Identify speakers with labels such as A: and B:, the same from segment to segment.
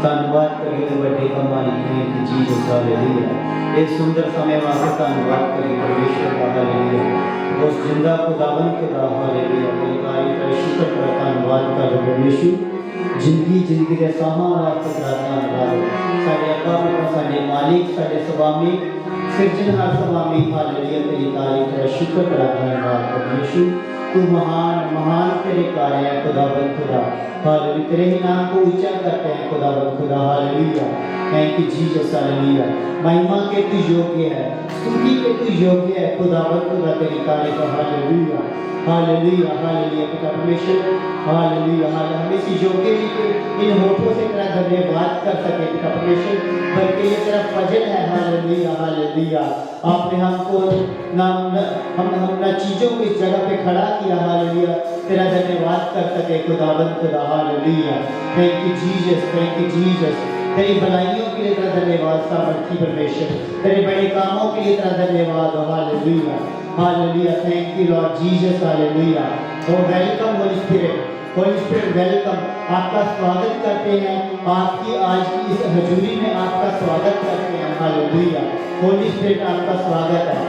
A: धन्यवाद करिए बड़े कमाल की चीज हालेलुया। इस सुंदर समय वास्ते धन्यवाद करिए परमेश्वर का हालेलुया। उस जिंदा खुदावन खुदा हालेलुया तेरी तारीफ कर शुक्र कर धन्यवाद कर परमेश्वर जिंदगी के साहा वास्ते तेरा धन्यवाद। साडे अब्बा पिता साडे मालिक साडे स्वामी सिरजनहार स्वामी हालेलुया तेरी तारीफ कर शुक्र कर धन्यवाद परमेश्वर तू महान महान तेरे कार्य है खुदावन खुदा हालेलुया। तेरे ही नाम को ऊंचा करते हैं खुदावन खुदा hallelujah. Thank you Jesus hallelujah. महिमा के तू योग्य है स्तुति के तू योग्य है खुदावन खुदा तेरी तारीफ हालेलुया हालेलुया हालेलुया पिता परमेश्वर हालेलुया हालेलुया। हम इस योग्य नहीं कि इन होठों से तेरा धन्यवाद कर सके पिता परमेश्वर बल्कि ये तेरा फजल है हालेलुया हालेलुया। आपने हमको हम चीजों को इस जगह पे खड़ा किया हालेलुया तेरा धन्यवाद कर सके खुदावन खुदा हालेलुया। थैंक यू जीसस तेरी भलाइयों के लिए तेरा धन्यवाद सामर्थी परमेश्वर तेरे बड़े कामों के लिए तेरा धन्यवाद hallelujah hallelujah. Thank you Lord Jesus hallelujah. Oh welcome holy spirit welcome. आपका स्वागत करते हैं आपकी आज की इस हजूरी में आपका स्वागत करते हैं हालेलुया। होली स्पिरिट आपका स्वागत है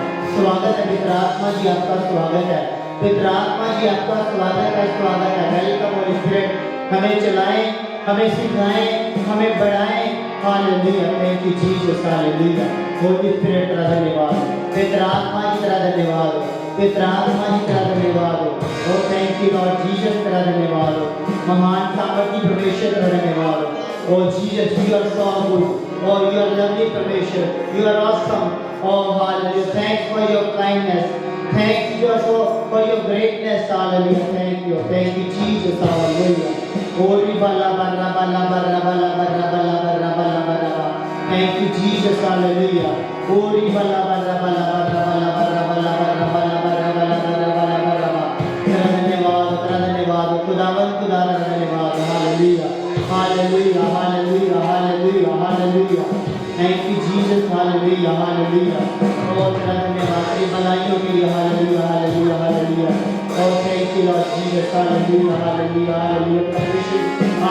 A: पिता आत्मा जी आपका स्वागत है पिता आत्मा जी आपका स्वागत है वेलकम होली स्पिरिट। हमें चलाएं हमें सिखाएं हमें बढ़ाएं hallelujah. Thank you Jesus hallelujah. Holi spirit तेरा धन्यवाद पिता आत्मा जी तेरा धन्यवाद पिता आत्मा जी तेरा धन्यवाद ओ थैंक यू लॉर्ड जीसस तेरा धन्यवाद महान सामर्थी परमेश्वर तेरा धन्यवाद ओ Jesus you are so good oh you are lovely परमेश्वर यू आर ऑसम ओ हालेलुया। Thanks for your kindness thank you for your greatness हालेलुया। थैंक यू जीसस हालेलुया। ओरी बला बरा बला बरा बला बरा बला बरा बला बरा थैंक यू जीसस हालेलुया। ओरी बला बरा बला बरा बला बरा बला बरा बला बरा बला बरा बला बरा तेरा धन्यवाद खुदावन खुदा का धन्यवाद hallelujah hallelujah hallelujah hallelujah hallelujah. Thank you Jesus hallelujah hallelujah. और तेरा धन्यवाद तेरी भलाइयों के लिए हालेलुया हालेलुया हालेलुया। और thank you Lord Jesus hallelujah hallelujah hallelujah. परमेश्वर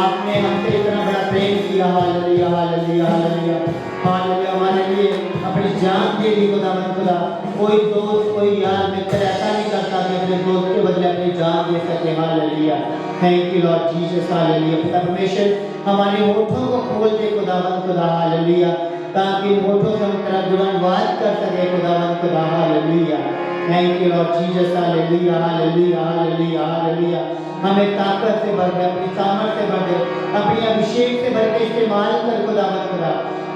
A: आपने हमसे इतना बड़ा प्रेम किया हालेलुया हालेलुया हालेलुया हालेलुया। हमारे लिए अपनी जान दे दी खुदावन खुदा। कोई दोस्त कोई यार मित्र ऐसा नहीं करता कि अपने दोस्त के बदले अपनी जान दे सके hallelujah. Thank you Lord Jesus hallelujah. पिता परमेश्वर हमारे होठों को खोल दे खुदावन खुदा हालेलुया ताकि होठों से हम तेरा गुणगान कर सके खुदावन खुदा hallelujah. Thank you Lord Jesus hallelujah hallelujah hallelujah hallelujah. हमें ताकत से भर दे अपनी सामर्थ से भर दे अपनी अभिषेक से भर के इस्तेमाल कर खुदावन खुदा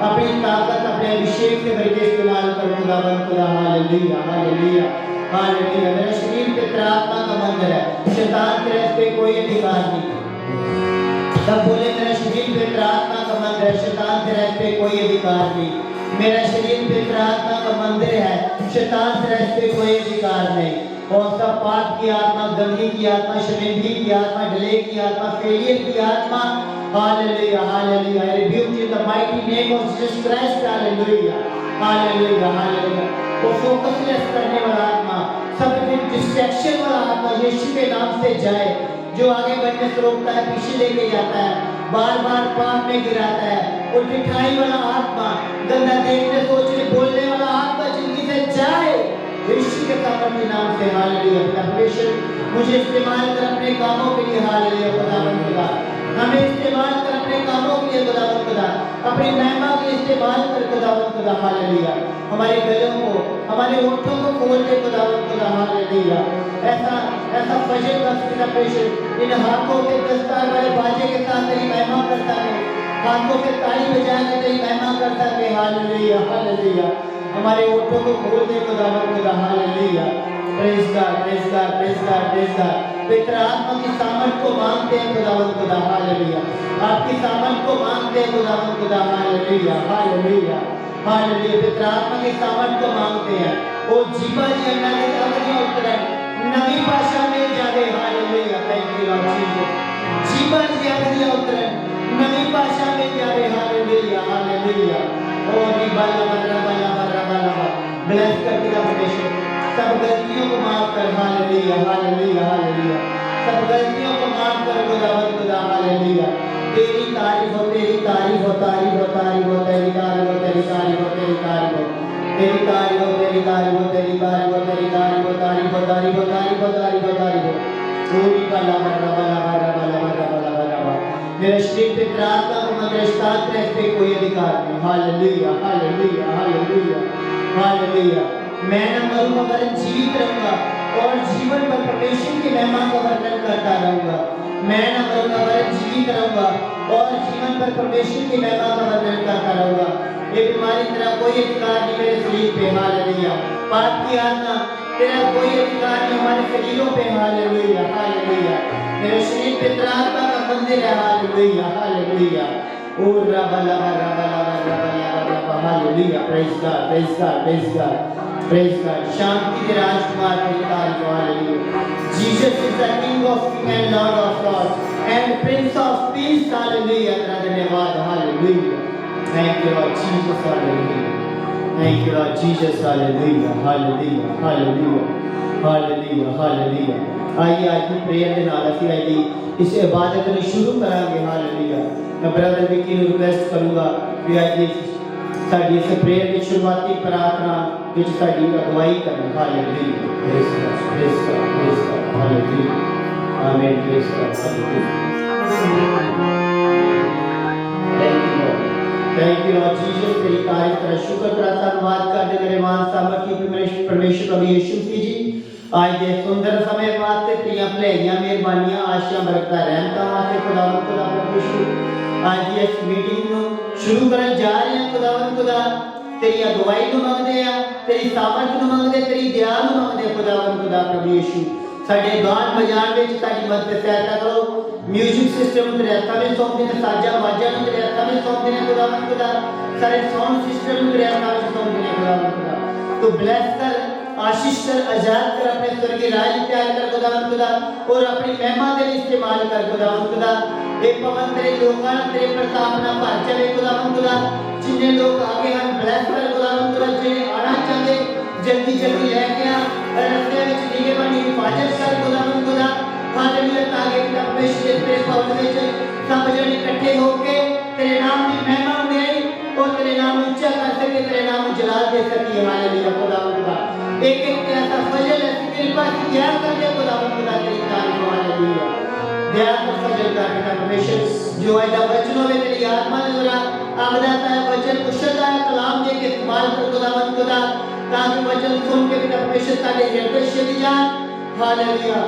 A: अपनी ताकत अपने अभिषेक से भर के इस्तेमाल कर खुदावन खुदा हालेलुया हालेलुया हालेलुया। मेरा शरीर तेरा आत्मा का मंदिर है शैतान तेरे पे कोई अधिकार नहीं। तब बोले मेरा शरीर तेरा आत्मा का मंदिर है शैतान तेरे पे कोई अधिकार नहीं। मेरा शरीर तेरा आत्मा का मंदिर है शैतान तेरे पे कोई अधिकार नहीं। और सब पाप की आत्मा गंदगी की आत्मा शर्मिंदगी की आत्मा डिले की आत्मा फेलियर की आत्मा hallelujah hallelujah. I rebuke you in the mighty name of Jesus Christ hallelujah hallelujah hallelujah. वो फोकसलेस करने वाला आत्मा सब डिस्ट्रैक्शन वाला आत्मा यीशु के नाम से जाए जो आगे बढ़ने से रोकता है पीछे लेके जाता है बार बार पाप में गिराता है। और मिठाई वाला आत्मा गंदा देखने सोचने बोलने वाला आत्मा जिंदगी से जाए यीशु के सामर्थ्य नाम से हालेलुया। परमेश्वर मुझे इस्तेमाल कर अपने कामों के लिए हालेलुया खुदावन खुदा। हमें इस्तेमाल कर अपने कामों के लिए खुदावन खुदा अपनी महिमा के इस्तेमाल कर खुदावन खुदा हालेलुया। हमारे गलों को हमारे होठों को खोल दे खुदावन खुदा हालेलुया। ऐसा ऐसा फजल का परमेश्वर इन हाथों के दस्तार वाले बाजे के साथ तेरी महिमा करता है हाथों से ताली बजा के तेरी महिमा करता है हालेलुया हालेलुया। हमारे होठों को खोल दे खुदावन खुदा hallelujah. Praise God praise God praise God praise God. पवित्र आत्मा की सामर्थ को मांगते हैं खुदावन खुदा हालेलुया। आपकी सामर्थ को मांगते हैं खुदावन खुदा हालेलुया हालेलुया हालेलुया। पवित्र आत्मा की सामर्थ को मांगते हैं वो जीवा जी अन्ना के अग्नि उतरे नवी भाषा में जावे hallelujah. Thank you Lord Jesus. जीवा जी अग्नि उतरे नवी भाषा में जावे हालेलुया हालेलुया। ओ निबाला बरा बला बरा बला ब्लेस कर पिता परमेश्वर सब गलतियों को माफ कर हालेलुया हालेलुया हालेलुया। सब गलतियों को माफ कर खुदावन खुदा हालेलुया। तेरी तारीफ हो, तेरी तारीफ हो, तारीफ हो, तारीफ हो, तेरी तारीफ हो, तेरी तारीफ हो, तेरी तारीफ हो, तेरी तारीफ हो, तेरी तारीफ हो, तेरी तारीफ हो, तेरी तारीफ हो, तारीफ हो, तारीफ हो, तारीफ हो, तारीफ हो, तारीफ हो। पूरी बला बला बला बला बला बला बला बला। मेरे शरीर पे प्रार्थना को मगर स्तात्र पे कोई अधिकार नहीं। Hallelujah, hallelujah, hallelujah, hallelujah. मैं न मरूंगा वरन जीवित रहूंगा और जीवन पर परमेश्वर की महिमा का वर्णन करता रहूंगा। मैं न मरूंगा वरन जीवित रहूंगा और जीवन पर परमेश्वर की महिमा का वर्णन करता रहूंगा। ये बीमारी तेरा कोई अधिकार नहीं मेरे शरीर पे। हालेलुया। पाप की आत्मा तेरा कोई अधिकार नहीं हमारे शरीरों पे। Hallelujah, hallelujah. मेरे शरीर पे तेरा आत्मा का मंदिर है। Hallelujah, hallelujah. ओ रबा लबा रबा लबा रबा लबा। हालेलुया। Praise God, praise God, praise God, praise God. शांति के राजकुमार की तारीफ। हालेलुया। Jesus is the king of king and lord of lord and prince of peace. हालेलुया। तेरा धन्यवाद। Hallelujah. Thank you Lord Jesus. हालेलुया। Thank you Lord Jesus. Hallelujah, hallelujah, hallelujah, hallelujah, hallelujah. आइए आज की प्रेयर के नाल ਅਸੀਂ आज इस इबादत ਨੂੰ शुरू करांगे। हालेलुया। मैं ब्रदर विकी ਨੂੰ रिक्वेस्ट करूंगा कि आज साडी इस प्रेयर की शुरुआती प्रार्थना ਵਿੱਚ ਸਾਡੀ ਅਗਵਾਈ ਕਰਨ। हालेलुया। Praise God, praise God, praise God. हालेलुया। आमीन। Praise God. हालेलुया। Thank you Lord, thank you Lord Jesus. तेरी तारीफ तेरा शुक्र तेरा धन्यवाद करते मेरे मान सामर्थी परमेश्वर प्रभु यीशु मसीह जी। आज के सुंदर समय वास्ते तेरियां भलाइयां मेहरबानियां आशीषां बरकतां रहमतां वास्ते खुदावंद खुदा प्रभु यीशु आज की इस मीटिंग ਨੂੰ शुरू करन जा रहे हैं। खुदावंद खुदा तेरी अगुवाई ਨੂੰ ਮੰਗਦੇ ਆ, तेरी सामर्थ ਨੂੰ ਮੰਗਦੇ, तेरी दया ਨੂੰ ਮੰਗਦੇ। खुदावंद खुदा प्रभु यीशु ਸਾਡੇ ਗਾਣ ਬਜਾਣ ਵਿੱਚ ਸਾਡੀ ਮਦਦ ਸਹਾਇਤਾ ਕਰੋ। म्यूजिक सिस्टम तेरे हत्थां में सौंपदे ने, साजा आवाज़ां ਨੂੰ तेरे हत्थां में सौंपदे ने। खुदावंद खुदा सारे साउंड सिस्टम ਨੂੰ तेरे हत्थां में सौंपदे ने। खुदावंद खुदा तो ब्लेस कर, आशीष कर, आजाद कर, अपने स्वर्गीय राज त्याग कर। खुदावंद खुदा और अपनी महिमा के लिए इस्तेमाल कर। खुदावंद खुदा एक पवन तेरे लोकां तेरे प्रताप नाल भर जावे। खुदावंद खुदा जिन्ने लोग आगे हैं ब्लेस कर। खुदावंद खुदा जिन्हें आना चाहते जल्दी जल्दी लेके आ, रस्ते में नीगे बनी हिफाजत कर। खुदावंद खुदा हालेलुया। ताकि परमेश्वर तेरे भवन में सब जने इकट्ठे होके तेरे नाम की महिमा उड़ाई और तेरे नाम ऊंचा कर सके, तेरे नाम जलाल दे सके। हालेलुया। खुदावंद खुदा एक एक ऐसा फजल ऐसी कृपा की दया कर दे। खुदावंद खुदा तेरी तारीफ। हालेलुया। दया कर फजल कर बेटा परमेश्वर जो ऐसा वचन होवे तेरी आत्मा ने द्वारा आमदाता है वचन कुशलता है कलाम दे के इस्तेमाल कर। खुदावंद खुदा ताकि वचन सुन के बेटा परमेश्वर तारे हृदय से जान। हालेलुया।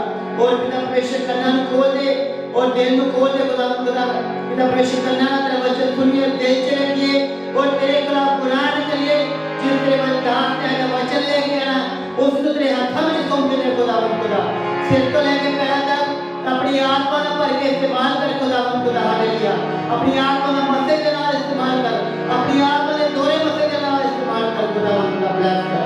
A: और पिता परमेश्वर कन्ना खोल दे और दिल में खोल दे। खुदावंद खुदा पिता परमेश्वर कन्ना तेरा वचन सुनिए, दिल से रखिए और तेरे खिलाफ गुनाह न करिए। जिस तेरे वचन तेरा वचन लेके आना उसको तेरे हाथों में सौंप दे। खुदावंद खुदा सिर तो लेके पैर तक अपनी आत्मा में भर के इस्तेमाल कर। खुदावंद खुदा हालेलुया। अपनी आत्मा में मसे के नाल इस्तेमाल कर, अपनी आत्मा में दोरे मसे के नाल इस्तेमाल कर। खुदावंद खुदा ब्लेस कर।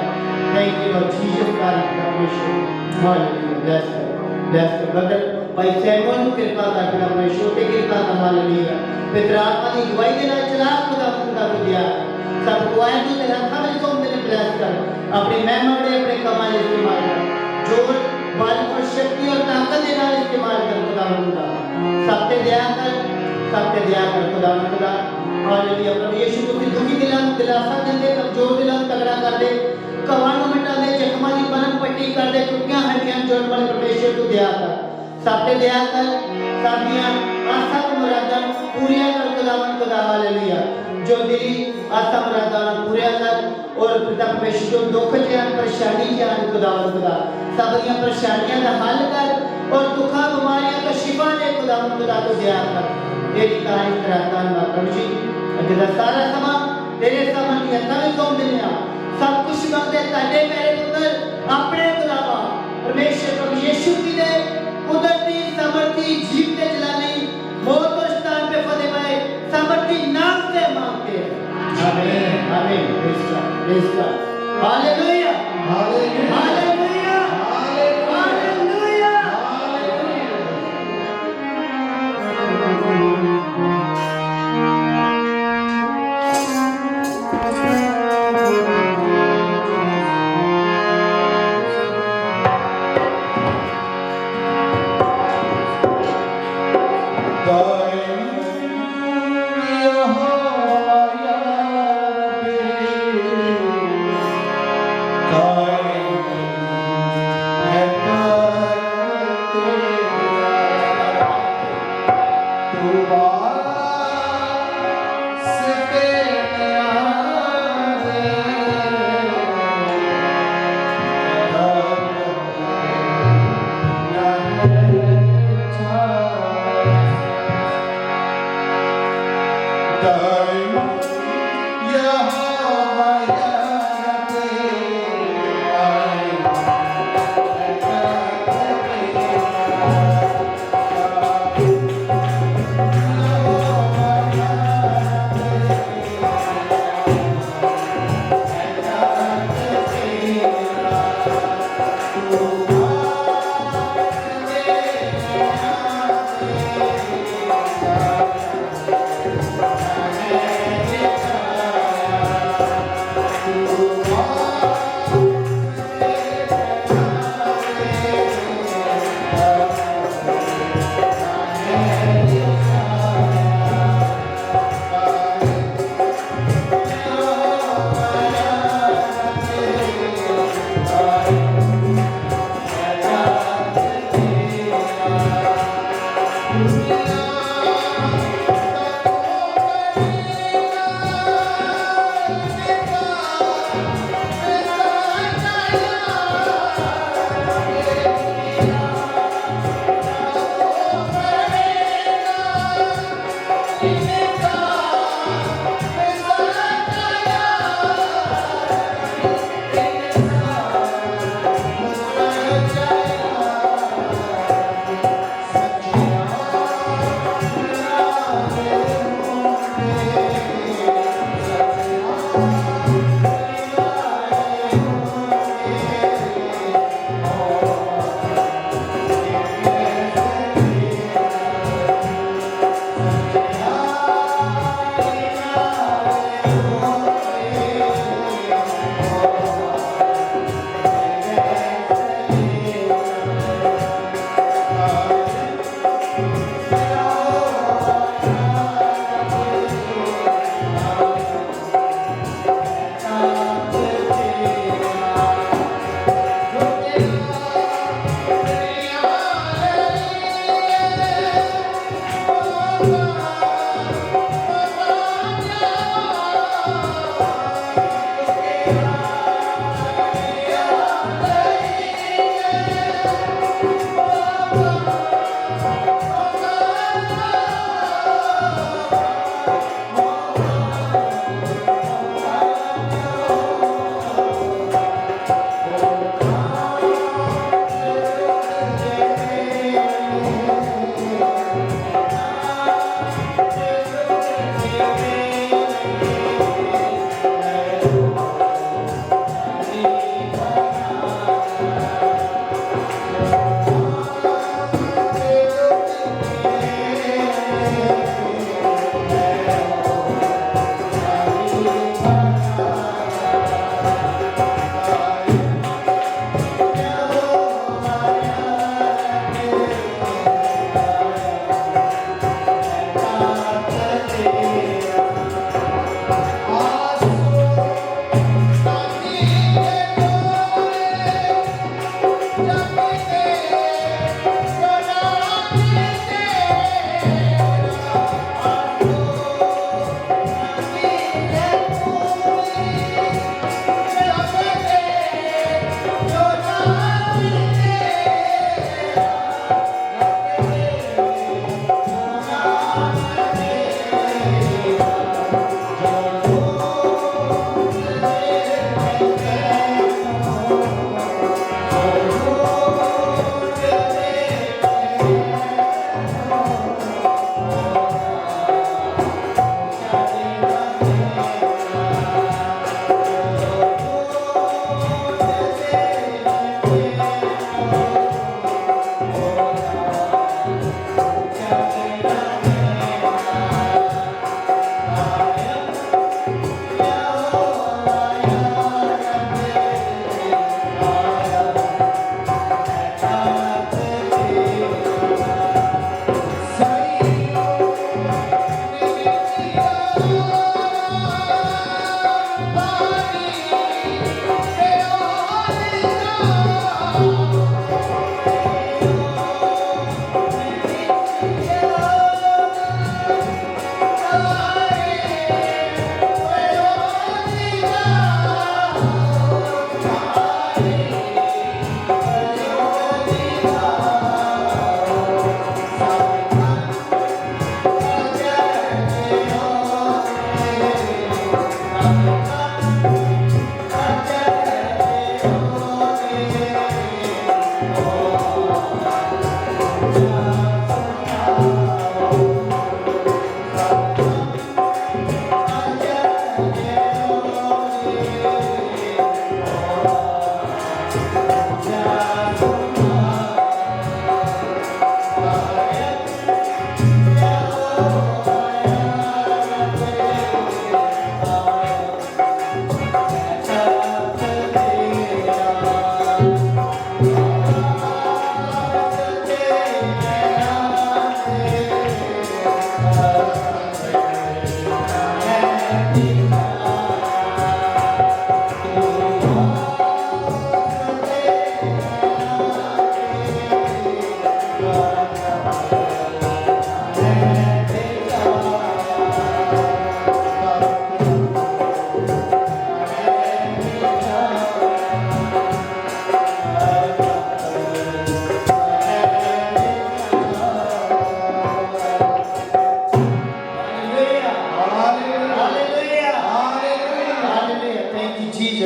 A: थैंक यू लॉर्ड जीसस परमेश्वर। हालेलुया। ब्लेस कर, ब्लेस कर ब्रदर भाई सैमुअल को कृपा कर। पिता परमेश्वर ते कृपा कर। हालेलुया। पिता आत्मा की गवाही के नाल चला। खुदावंद खुदा को दिया सब गवाही को तेरे हाथों में सौंप दे। ब्लेस कर अपनी महिमा में अपने कमाल इस्तेमाल कर, जोर बल और शक्ति और ताकत के नाल इस्तेमाल कर। खुदावंद खुदा सब पे दया कर, सब पे दया कर। खुदावंद खुदा हालेलुया। प्रभु यीशु को दुखी दिलां दिलासा दे, कमजोर दिलां तगड़ा कर दे, कवानों मिटा दे, जख्मां की बनन पट्टी कर दे, टुटियां हड्डियां जोड़न वाले परमेश्वर को दया कर। सब पे दया कर, सबदियां आशा मुरादां पूरियां कर। खुदावंद खुदा हालेलुया। जो दिली आशा मुरादां पूरियां कर और पिता परमेश्वर जो दुख जान परेशानी जान। खुदावंद खुदा सब दी परेशानियां का हल कर और दुखा बीमारियां का शिफा दे। खुदावंद खुदा को दया कर। तेरी तारीफ कराता हूं प्रभु जी। अगला सारा समा तेरे सामने हत्थां में सौंप देने आ। सब कुछ मंगदे ताडे मेरे पुत्र अपने खुदावा परमेश्वर प्रभु यीशु की दे कुदरती सामर्थी जीवते जलानी मौत और स्थान पे फतेह पाए सामर्थी नाम से मांगते हैं। आमीन, आमीन। Praise God, praise God. Hallelujah, hallelujah, hallelujah, hallelujah,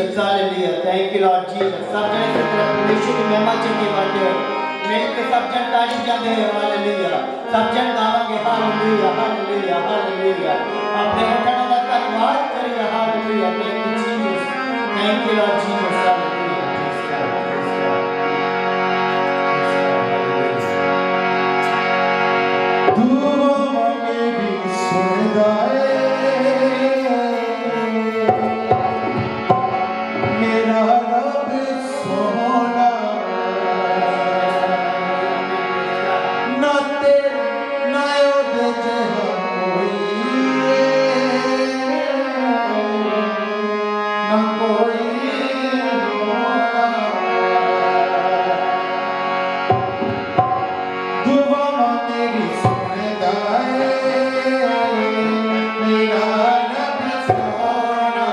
A: Jesus, hallelujah. Thank you, Lord Jesus. सब जने से तेरा परमेश्वर की महिमा चंगी बातें हो। मिल के सब जन ताली जाते हैं, hallelujah. सब जन गावेंगे, hallelujah, hallelujah, hallelujah. अपने उठाने का धन्यवाद करेंगे, hallelujah. Thank you, Jesus. Thank you, Lord Jesus, hallelujah. Praise God, praise God.
B: दुआ मेरी सुनदा मेरा रब सोना ना तेरे ना ओदे जहा कोई ना कोई होना दुआ मेरी सुनदा मेरा रब सोना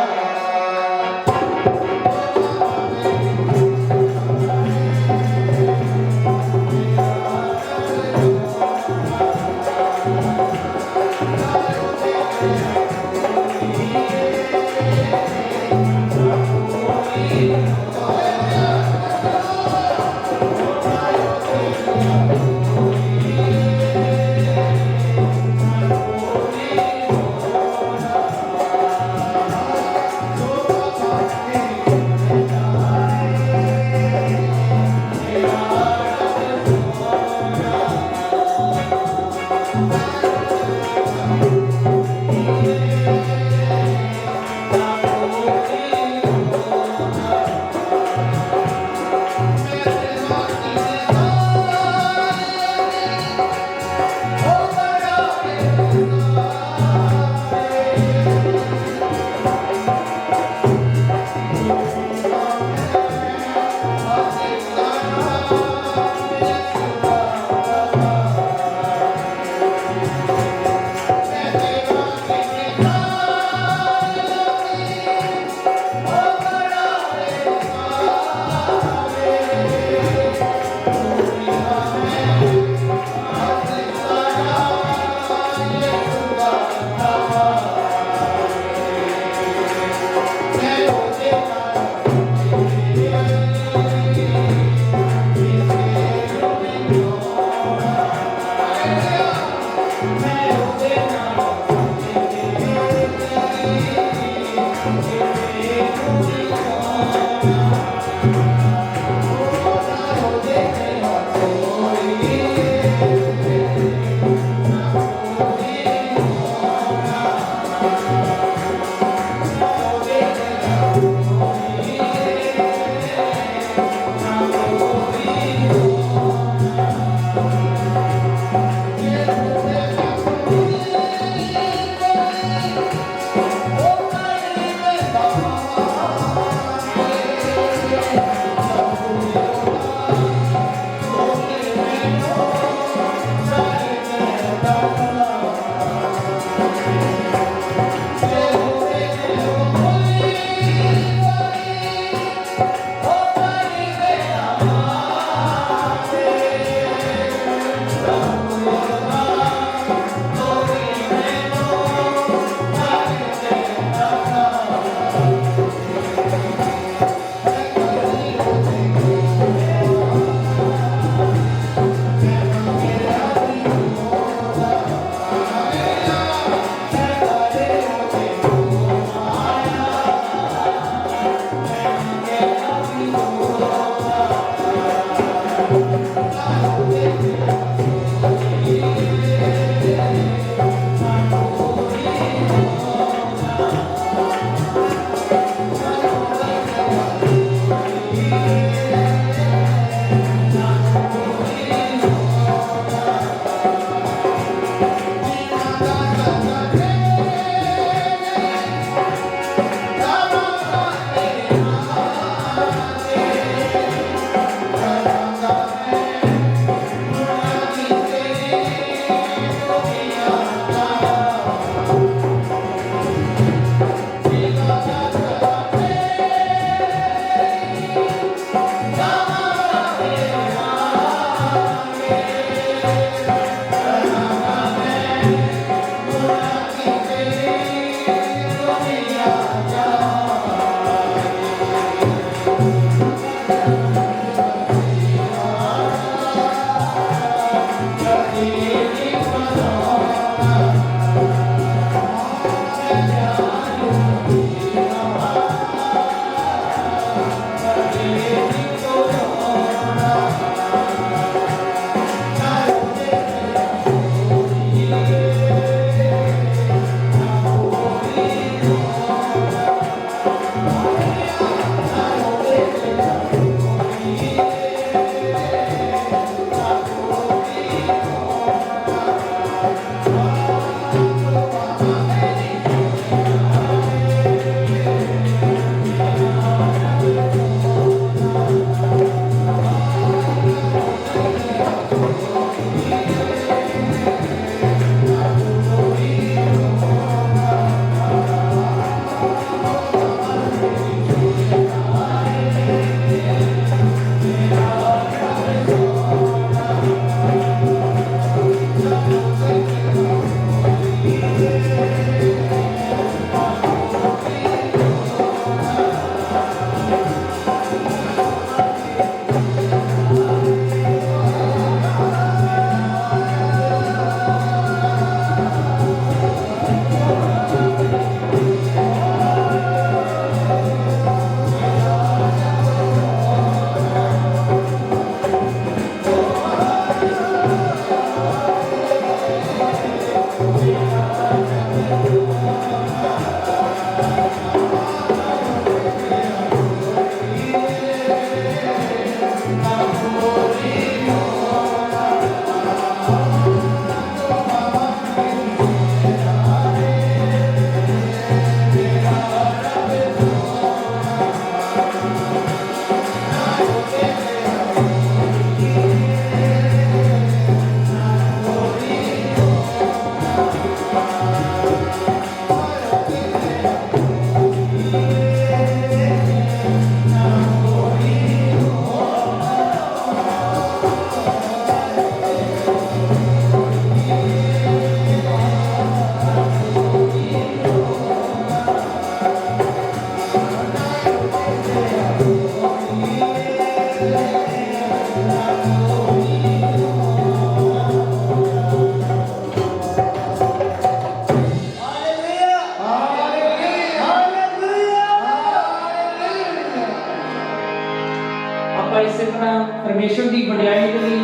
C: ਇਸੇ ਤਰ੍ਹਾਂ ਪਰਮੇਸ਼ਵਰ ਦੀ ਵਡਿਆਈ ਦੇ ਲਈ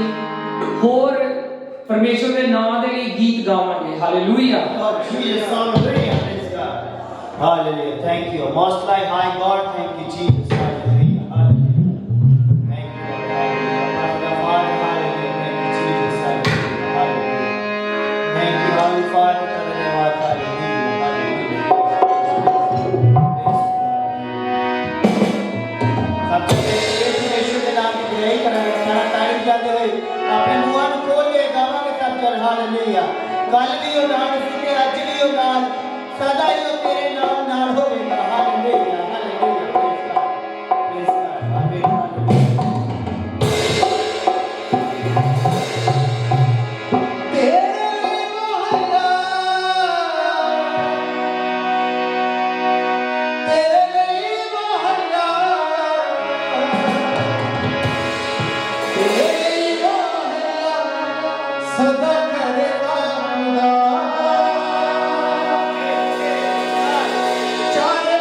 C: ਹੋਰ ਪਰਮੇਸ਼ਵਰ ਦੇ ਨਾਮ ਦੇ ਲਈ ਗੀਤ ਗਾਵਾਂਗੇ। Hallelujah.
A: God, Jesus, hallelujah. Praise God. Hallelujah. Thank you. Most high God, thank you, Jesus. Hallelujah. Hallelujah. Thank you, Lord. Hallelujah. Master Father, hallelujah. Thank you, Jesus. Hallelujah. Hallelujah. Thank you, Holy Father. Hallelujah. Hallelujah. सब परमेश्वर के नाम की बुराई करांगे सारा time जाते हुए अपने मुंह ਨੂੰ खोल के गावांगे सब चल हालेलुया। कल भी ਉਹ ਗਾਣ ਸੀ ਤੇ ਅੱਜ ਵੀ ਉਹ ਗਾਣ ਸਦਾ ਹੀ ਉਹ ਤੇਰੇ ਨਾਮ ਨਾਲ ਹੋਵੇਗਾ। ਹਾਲੇਲੁਇਆ ਹਾਲੇਲੁਇਆ। ਪ੍ਰੇਜ਼ ਗॉड ਆਮੇਨ ਹਾਲੇਲੁਇਆ।
B: तेरे मोहल्ला तेरे मोहल्ला तेरे मोहल्ला सदा करेगा खुदा चारे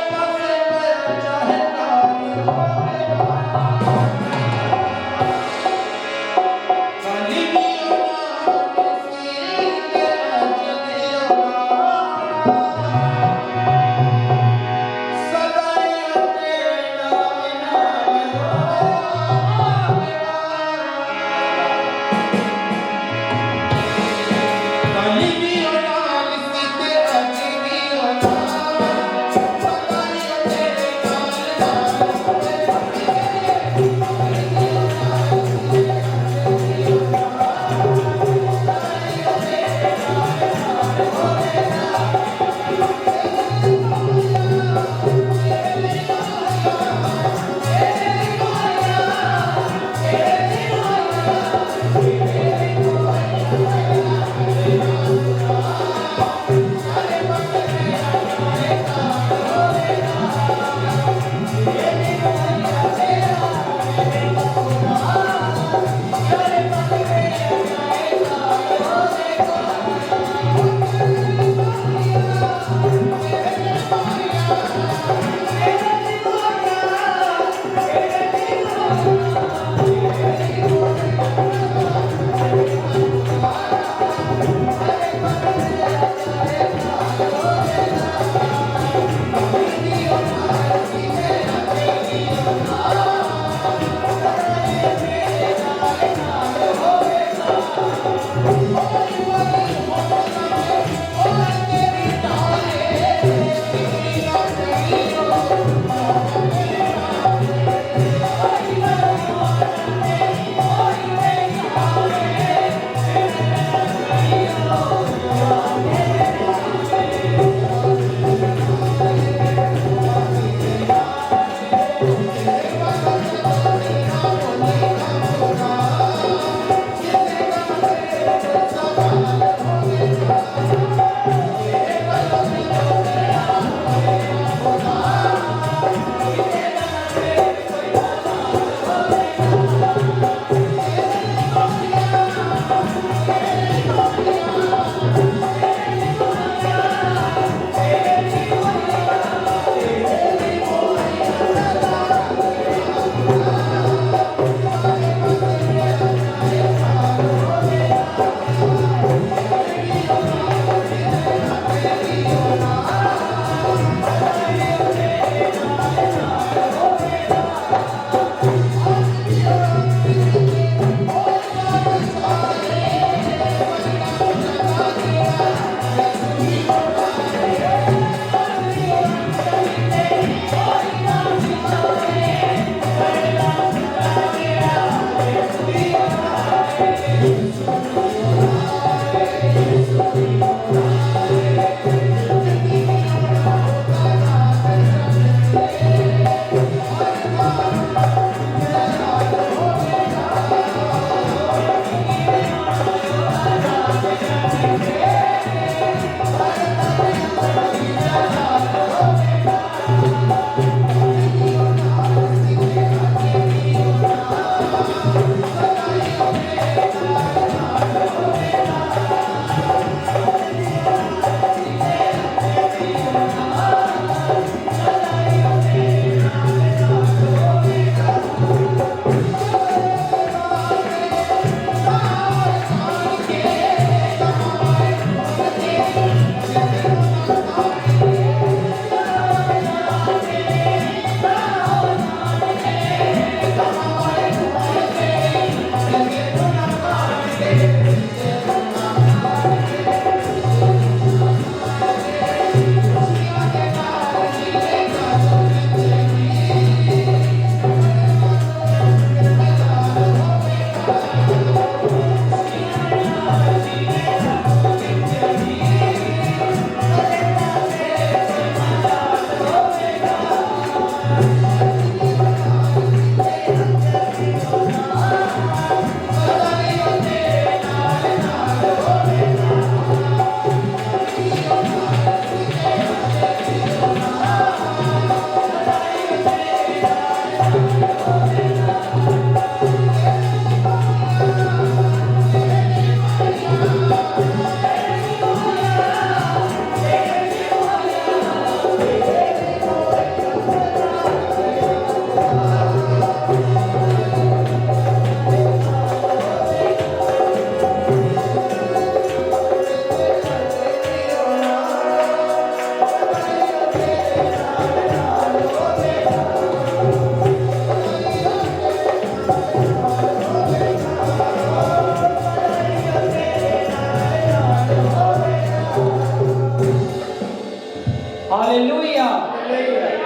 C: हालेलुया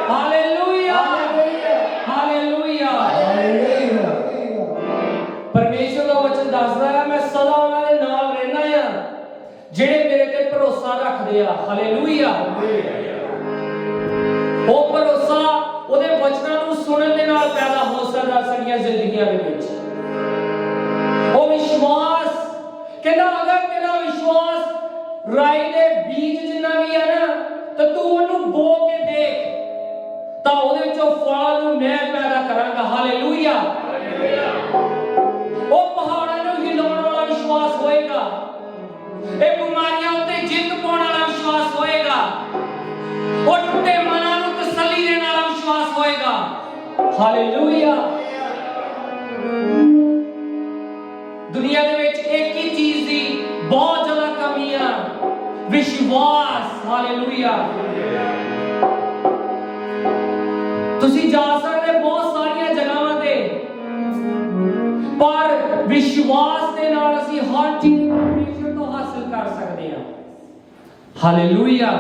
C: हालेलुया हालेलुया। परमेश्वर का वचन दसदा है मैं सदा उन्हां दे नाल रहना आ जेड़े मेरे ते भरोसा रखदे आ। हालेलुया। वो भरोसा ਉਹਦੇ वचनां ਨੂੰ सुनन दे नाल पैदा हो सकदा साडीਆਂ ਜ਼ਿੰਦਗੀਆਂ ਦੇ ਵਿੱਚ। ਉਹ विश्वास कहंदा अगर तेरा विश्वास राई दे बीज जिन्ना भी है ना तो तू ਉਹਨੂੰ ਬੋ ਕੇ ਦੇਖ ਤਾਂ ਉਹਦੇ ਵਿੱਚੋਂ ਫਲ ਨੂੰ ਮੈਂ ਪੈਦਾ ਕਰਾਂਗਾ। ਹਾਲੇਲੂਇਆ। ਉਹ ਪਹਾੜਾਂ ਨੂੰ ਹਿਲਾਉਣ ਵਾਲਾ ਵਿਸ਼ਵਾਸ ਹੋਏਗਾ। ਇਹ ਬਿਮਾਰੀਆਂ ਉੱਤੇ ਜਿੱਤ ਪਾਉਣ ਵਾਲਾ ਵਿਸ਼ਵਾਸ ਹੋਏਗਾ। ਉਹ ਟੁੱਟੇ ਮਨਾਂ ਨੂੰ ਤਸੱਲੀ ਦੇਣ ਵਾਲਾ ਵਿਸ਼ਵਾਸ ਹੋਏਗਾ। ਹਾਲੇਲੂਇਆ। दुनिया दे विच एक ही चीज दी बहुत ज्यादा कमी है विश्वास। हालेलुया। तुसी जा सकदे बहुत सारियां जगहां ते पर विश्वास दे नाल असी हर चीज परमेश्वर तो हासिल कर सकदे हां। हालेलुया।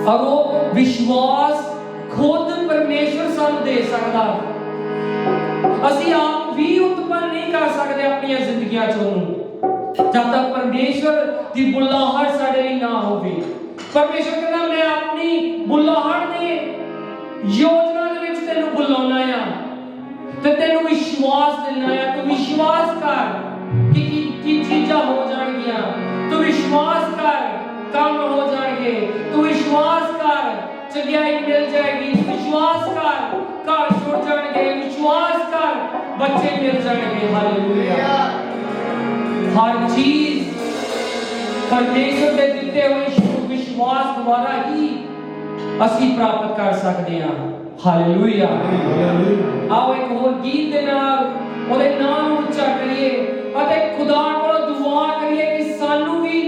C: और वो विश्वास खुद परमेश्वर सानू दे सकदा। ਅਸੀਂ ਆਪ ਵੀ ਉਤਪੰਨ ਨਹੀਂ ਕਰ ਸਕਦੇ ਆਪਣੀਆਂ ਜ਼ਿੰਦਗੀਆਂ ਚੋਂ ਜਦ ਤੱਕ ਪਰਮੇਸ਼ਵਰ ਦੀ ਬੁਲਾਹਟ ਸਾਡੇ ਲਈ ਨਾ ਹੋਵੇ। ਪਰਮੇਸ਼ਵਰ ਕਹਿੰਦਾ ਮੈਂ ਆਪਣੀ ਬੁਲਾਹਟ ਦੀ ਯੋਜਨਾ ਦੇ ਵਿੱਚ ਤੈਨੂੰ ਬੁਲਾਉਣਾ ਆ ਤੇ ਤੈਨੂੰ ਵਿਸ਼ਵਾਸ ਦੇਣਾ ਆ। ਤੂੰ ਵਿਸ਼ਵਾਸ ਕਰ ਕਿ ਕੀ ਚੀਜ਼ਾਂ ਹੋ ਜਾਣਗੀਆਂ। ਤੂੰ ਵਿਸ਼ਵਾਸ ਕਰ ਕੰਮ ਹੋ ਜਾਣਗੇ। ਤੂੰ ਵਿਸ਼ਵਾਸ ਕਰ ਚੰਗਿਆਈ ਮਿਲ ਜਾਏਗੀ। ਵਿਸ਼ਵਾਸ ਕਰ घर जुड़ जाएंगे। विश्वास कर बच्चे मिल जाएंगे। हालेलुया। हर चीज परमेश्वर के दिते हुए विश्वास द्वारा ही ਅਸੀਂ ਪ੍ਰਾਪਤ ਕਰ ਸਕਦੇ ਹਾਂ। ਹਾਲੇਲੂਇਆ। ਆਓ ਇੱਕ ਹੋਰ ਗੀਤ ਦੇ ਨਾਲ ਉਹਦੇ ਨਾਮ ਨੂੰ ਉੱਚਾ ਕਰੀਏ ਅਤੇ ਖੁਦਾ ਕੋਲੋਂ ਦੁਆ ਕਰੀਏ ਕਿ ਸਾਨੂੰ ਵੀ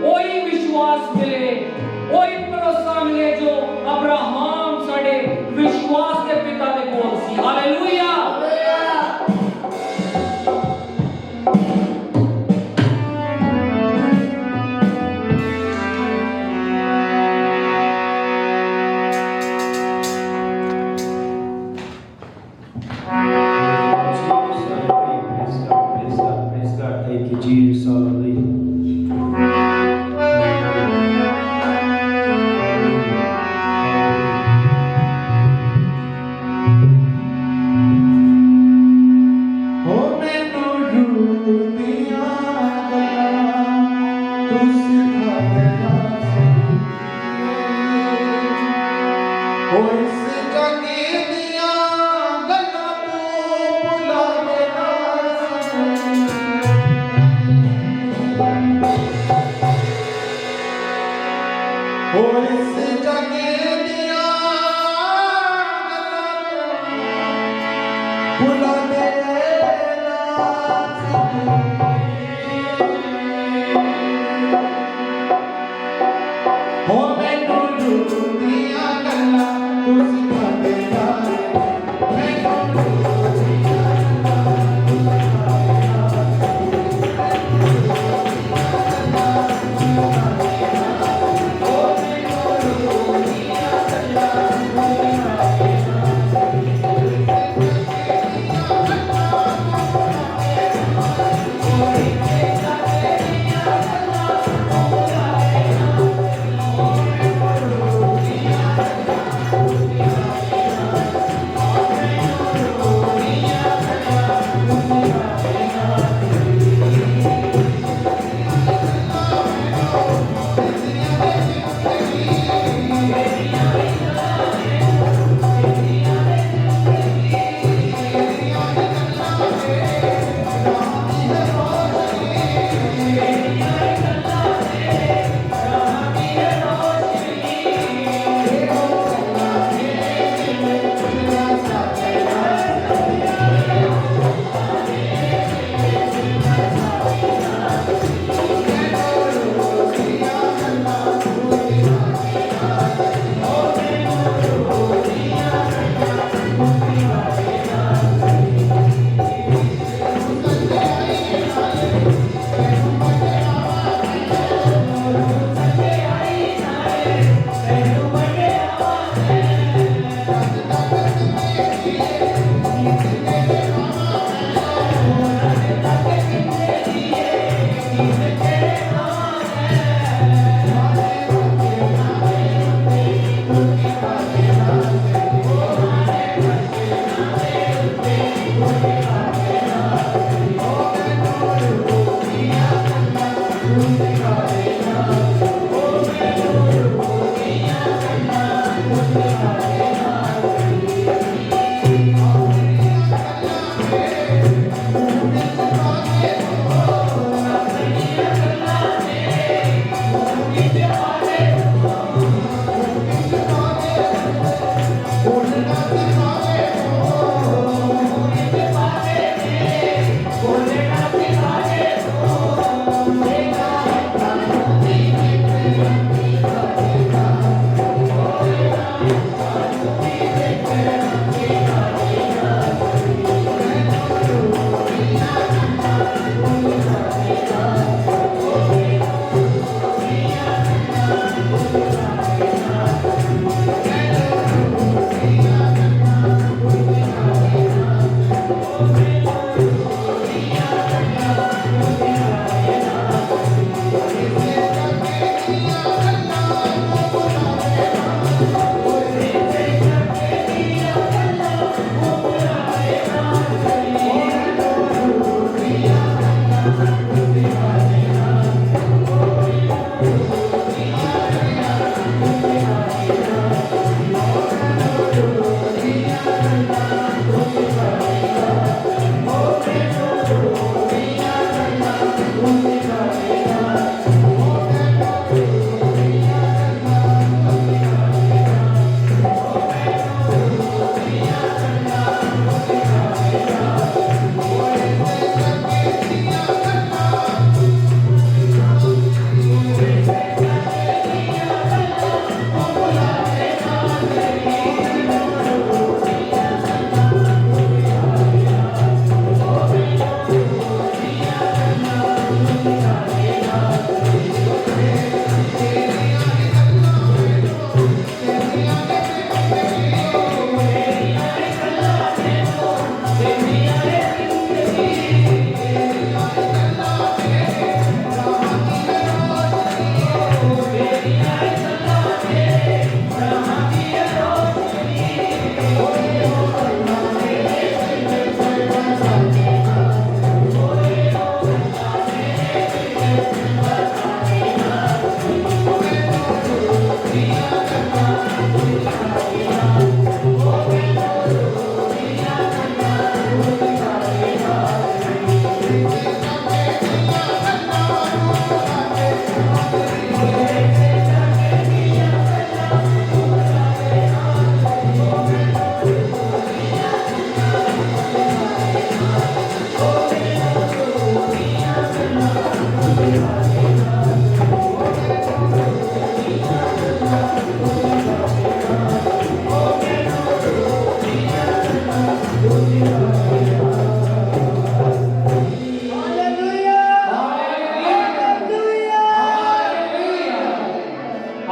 C: ਉਹੀ ਵਿਸ਼ਵਾਸ ਮਿਲੇ ਉਹੀ ਭਰੋਸਾ ਮਿਲੇ ਜੋ ਅਬਰਾਹਮ ਸਾਡੇ ਵਿਸ਼ਵਾਸ ਦੇ ਪਿਤਾ ਦੇ ਕੋਲ ਸੀ। Hallelujah.
A: Thank you, Jesus. Hallelujah.
B: हो मैनू रूदियां गल्लां तू सिखा देना सही। हो इस जगे दियां गल्लां तू भुला देना सही। हो इस जगे दियां गल्लां तू भुला देना सही। हो मैनू रूदियां गल्लां तू सिखा देना। मैनू रूदियां गल्लां तू सिखा देना।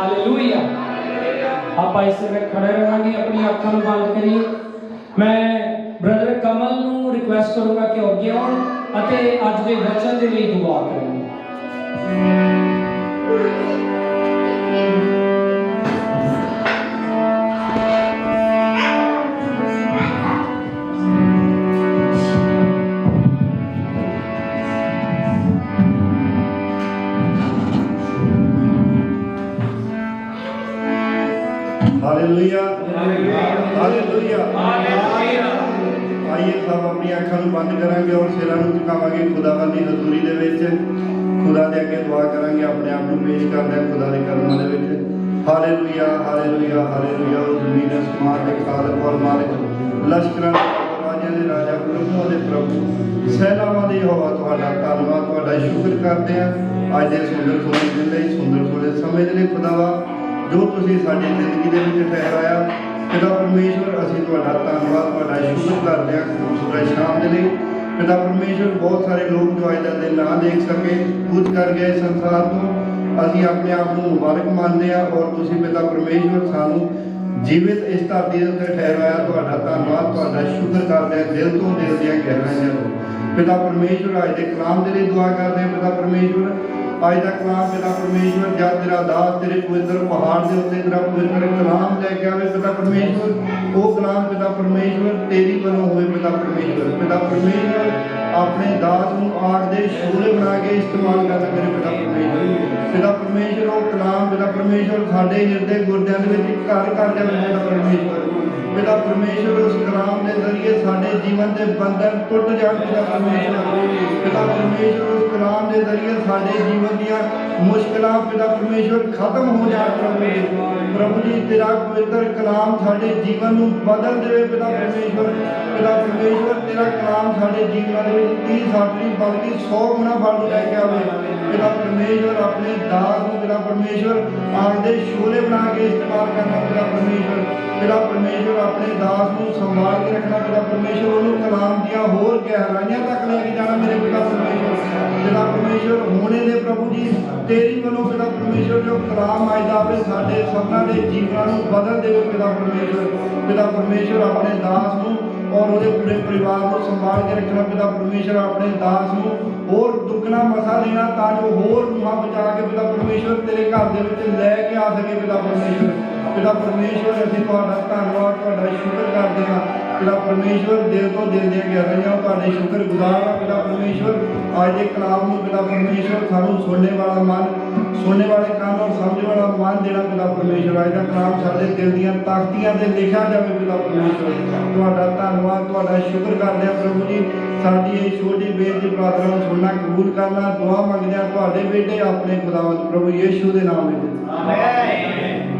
C: हालेलुया। आप इस वे खड़े रहेंगे, अपनी अखां बंद करिए। मैं ब्रदर कमल ਨੂੰ ਰਿਕੁਐਸਟ ਕਰੂੰਗਾ ਕਿ ਅੱਗੇ ਆਉਣ ਅਤੇ ਅੱਜ ਦੇ ਵਚਨ ਦੇ ਲਈ ਦੁਆ ਕਰਨ।
D: Hallelujah hallelujah. आइए सब अपनी अखां ਨੂੰ ਬੰਦ ਕਰਾਂਗੇ और ਸਿਰਾਂ ਨੂੰ ਝੁਕਾਵਾਂਗੇ ਖੁਦਾਵੰਦ ਦੀ ਹਜ਼ੂਰੀ ਦੇ ਵਿੱਚ। ਖੁਦਾ ਦੇ ਅੱਗੇ ਦੁਆ ਕਰਾਂਗੇ, ਆਪਣੇ ਆਪ ਨੂੰ ਪੇਸ਼ ਕਰਦੇ ਹਾਂ ਖੁਦਾ ਦੇ ਕਦਮਾਂ ਦੇ ਵਿੱਚ। ਹਾਲੇਲੂया ਹਾਲੇਲੂया ਹਾਲੇਲੂया। ਉਹ ਜ਼ਮੀਨ ਅਸਮਾਨ ਦੇ ਖਾਲਕ ਔਰ ਮਾਲਿਕ, ਲਸ਼ਕਰਾਂ ਦੇ ਰਾਜਿਆਂ ਦੇ ਰਾਜਾ, ਪ੍ਰਭੂਆਂ ਦੇ ਪ੍ਰਭੂ, ਸੈਨਾਵਾਂ ਦੇ ਯਹੋਵਾ, ਤੁਹਾਡਾ ਧੰਨਵਾਦ, ਤੁਹਾਡਾ ਸ਼ੁਕਰ ਕਰਦੇ ਹਾਂ ਅੱਜ ਦੇ ਸੁੰਦਰ ਸੋਹਣੇ ਦਿਨ ਲਈ, ਸੁੰਦਰ ਸੋਹਣੇ ਸਮੇਂ ਦੇ ਲਈ। ਖੁਦਾਵਾ ਜੋ ਤੁਸੀਂ ਸਾਡੀ ਜ਼ਿੰਦਗੀ ਦੇ ਵਿੱਚ ਠਹਿਰਾਇਆ, ਪਿਤਾ ਪਰਮੇਸ਼ਵਰ, ਅਸੀਂ ਤੁਹਾਡਾ ਧੰਨਵਾਦ, ਤੁਹਾਡਾ ਸ਼ੁਕਰ ਕਰਦੇ ਹਾਂ ਖੂਬਸੂਰਤ ਸ਼ਾਮ ਦੇ ਲਈ। ਪਿਤਾ ਪਰਮੇਸ਼ਵਰ, ਬਹੁਤ ਸਾਰੇ ਲੋਕ ਜੋ ਅੱਜ ਦਾ ਦਿਨ ਨਾ ਦੇਖ ਸਕੇ, ਕੂਚ ਕਰ ਗਏ ਸੰਸਾਰ ਤੋਂ, ਅਸੀਂ ਆਪਣੇ ਆਪ ਨੂੰ ਮੁਬਾਰਕ ਮੰਨਦੇ ਹਾਂ ਔਰ ਤੁਸੀਂ ਪਿਤਾ ਪਰਮੇਸ਼ਵਰ ਸਾਨੂੰ ਜੀਵਿਤ ਇਸ ਧਰਤੀ ਦੇ ਉੱਤੇ ਠਹਿਰਾਇਆ। ਤੁਹਾਡਾ ਧੰਨਵਾਦ, ਤੁਹਾਡਾ ਸ਼ੁਕਰ ਕਰਦੇ ਹਾਂ ਦਿਲ ਤੋਂ, ਦਿਲ ਦੀਆਂ ਗਹਿਰਾਈਆਂ ਤੋਂ। ਪਿਤਾ ਪਰਮੇਸ਼ਵਰ, ਅੱਜ ਦੇ ਕਲਾਮ ਦੇ ਲਈ ਦੁਆ ਕਰਦੇ ਹਾਂ। ਪਿਤਾ ਪਰਮੇਸ਼ਵਰ, ਅੱਜ ਦਾ ਕਲਾਮ ਪਿਤਾ ਪਰਮੇਸ਼ਵਰ, ਜਦ ਤੇਰਾ ਦਾਸ ਤੇਰੇ ਪਵਿੱਤਰ ਪਹਾੜ ਦੇ ਉੱਤੇ ਤੇਰਾ ਪਵਿੱਤਰ ਕਲਾਮ ਲੈ ਕੇ ਆਵੇ ਪਿਤਾ ਪਰਮੇਸ਼ਵਰ, ਉਹ ਕਲਾਮ ਪਿਤਾ ਪਰਮੇਸ਼ਵਰ ਤੇਰੀ ਵੱਲੋਂ ਹੋਵੇ ਪਿਤਾ ਪਰਮੇਸ਼ਵਰ। ਪਿਤਾ ਪਰਮੇਸ਼ਵਰ, ਆਪਣੇ ਦਾਸ ਨੂੰ ਆਗ ਦੇ ਸ਼ੋਲੇ ਬਣਾ ਕੇ ਇਸਤੇਮਾਲ ਕਰਨਾ ਮੇਰੇ ਪਿਤਾ ਪਰਮੇਸ਼ਵਰ। ਪਿਤਾ ਪਰਮੇਸ਼ਵਰ, ਉਹ ਕਲਾਮ ਪਿਤਾ ਪਰਮੇਸ਼ਵਰ ਸਾਡੇ ਹਿਰਦੇ ਗੁਰਦਿਆਂ ਦੇ ਵਿੱਚ ਘਰ ਕਰ ਜਾਵੇ ਪਿਤਾ ਪਰਮੇਸ਼ਵਰ। ਪਿਤਾ ਪਰਮੇਸ਼ਵਰ, ਉਸ ਕਲਾਮ ਦੇ ਜ਼ਰੀਏ ਸਾਡੇ ਜੀਵਨ ਦੇ ਬੰਧਨ ਟੁੱਟ ਜਾਣ ਪਿਤਾ ਪਰਮੇਸ਼ਵਰ। ਪਿਤਾ ਪਰਮੇਸ਼ਵਰ, ਉਸ ਕਲਾਮ ਦੇ ਜ਼ਰੀਏ ਸਾਡੇ ਜੀਵਨ ਦੀਆਂ ਮੁਸ਼ਕਲਾਂ ਪਿਤਾ ਪਰਮੇਸ਼ਵਰ ਖਤਮ ਹੋ ਜਾਣ। ਪ੍ਰਭੂ ਜੀ, ਤੇਰਾ ਪਵਿੱਤਰ ਕਲਾਮ ਸਾਡੇ ਜੀਵਨ ਨੂੰ ਬਦਲ ਦੇਵੇ ਪਿਤਾ ਪਰਮੇਸ਼ਵਰ। ਪਿਤਾ ਪਰਮੇਸ਼ਵਰ, ਤੇਰਾ ਕਲਾਮ ਸਾਡੇ ਜੀਵਨ ਦੇ ਵਿੱਚ 30 60 ਬਲਕਿ 100 ਗੁਣਾ ਬਲ ਲੈ ਕੇ ਆਵੇ ਪਿਤਾ ਪਰਮੇਸ਼ਵਰ। ਆਪਣੇ ਦਾਸ ਨੂੰ ਪਿਤਾ ਪਰਮੇਸ਼ਵਰ ਆਗ ਦੇ ਸ਼ੋਲੇ ਬਣਾ ਕੇ ਇਸਤੇਮਾਲ ਕਰਨਾ ਪਿਤਾ ਪਰਮੇਸ਼ਵਰ। ਪਿਤਾ ਪਰਮੇਸ਼ਵਰ, ਆਪਣੇ ਦਾਸ ਨੂੰ ਸੰਭਾਲ ਕੇ ਰੱਖਣਾ ਪਿਤਾ ਪਰਮੇਸ਼ਵਰ, ਉਹਨੂੰ ਕਲਾਮ ਦੀਆਂ ਹੋਰ ਗਹਿਰਾਈਆਂ ਤੱਕ ਲੈ ਕੇ ਜਾਣਾ ਮੇਰੇ ਪਿਤਾ ਪਰਮੇਸ਼ਵਰ। ਪਿਤਾ ਪਰਮੇਸ਼ਵਰ, ਹੋਣੇ ਦੇ ਪ੍ਰਭੂ ਜੀ ਤੇਰੀ ਵੱਲੋਂ ਪਿਤਾ ਪਰਮੇਸ਼ਵਰ, ਜੋ ਕਲਾਮ ਅੱਜ ਦਾ ਆਵੇ ਸਾਡੇ ਸਭਨਾਂ ਦੇ ਜੀਵਨਾਂ ਨੂੰ ਬਦਲ ਦੇਵੇ ਪਿਤਾ ਪਰਮੇਸ਼ਵਰ। ਪਿਤਾ ਪਰਮੇਸ਼ਵਰ, ਆਪਣੇ ਦਾਸ ਨੂੰ ਔਰ ਉਹਦੇ ਪੂਰੇ ਪਰਿਵਾਰ ਨੂੰ ਸੰਭਾਲ ਕੇ ਰੱਖਣਾ ਪਿਤਾ ਪਰਮੇਸ਼ਵਰ। ਆਪਣੇ ਦਾਸ ਨੂੰ ਹੋਰ ਦੁੱਗਣਾ ਮਸਾ ਦੇਣਾ ਤਾਂ ਜੋ ਹੋਰ ਰੂਹਾਂ ਬਚਾ ਕੇ ਪਿਤਾ ਪਰਮੇਸ਼ਵਰ ਤੇਰੇ ਘਰ ਦੇ ਵਿੱਚ ਲੈ ਕੇ ਆ ਸਕੇ ਪਿਤਾ ਪਰਮੇਸ਼ਵਰ। ਪਿਤਾ ਪਰਮੇਸ਼ਵਰ, ਅਸੀਂ ਤੁਹਾਡਾ ਧੰਨਵਾਦ, ਤੁਹਾਡਾ ਸ਼ੁਕਰ ਕਰਦੇ ਹਾਂ ਪਿਤਾ ਪਰਮੇਸ਼ਵਰ। ਦਿਲ ਤੋਂ ਦਿਲ ਦੀਆਂ ਗਹਿਰਾਈਆਂ ਤੁਹਾਡੇ ਸ਼ੁਕਰ ਗੁਜ਼ਾਰ ਹਾਂ ਪਿਤਾ ਪਰਮੇਸ਼ਵਰ। ਅੱਜ ਦੇ ਕਲਾਮ ਨੂੰ ਪਿਤਾ ਪਰਮੇਸ਼ਵਰ ਸਾਨੂੰ ਸੁਣਨੇ ਵਾਲਾ ਮਨ, ਸੁਣਨੇ ਵਾਲੇ ਕੰਨ ਔਰ ਸਮਝ ਵਾਲਾ ਮਨ ਦੇਣਾ ਪਿਤਾ ਪਰਮੇਸ਼ਵਰ। ਅੱਜ ਦਾ ਕਲਾਮ ਸਾਡੇ ਦਿਲ ਦੀਆਂ ਤਾਕਤੀਆਂ ਤੇ ਲਿਖਿਆ ਜਾਵੇ ਪਿਤਾ ਪਰਮੇਸ਼ਵਰ। ਤੁਹਾਡਾ ਧੰਨਵਾਦ, ਤੁਹਾਡਾ ਸ਼ੁਕਰ ਕਰਦੇ ਹਾਂ ਪ੍ਰਭੂ ਜੀ। ਸਾਡੀ ਇਹ ਛੋਟੀ ਬੇਨਤੀ ਪ੍ਰਾਰਥਨਾ ਨੂੰ ਸੁਣਨਾ, ਕਬੂਲ ਕਰਨਾ, ਦੁਆ ਮੰਗਦੇ ਹਾਂ ਤੁਹਾਡੇ ਬੇਟੇ ਆਪਣੇ ਖੁਦਾਵੰਦ ਪ੍ਰਭੂ ਯੀਸ਼ੂ ਦੇ ਨਾਮ ਵਿੱਚ, ਆਮੀਨ।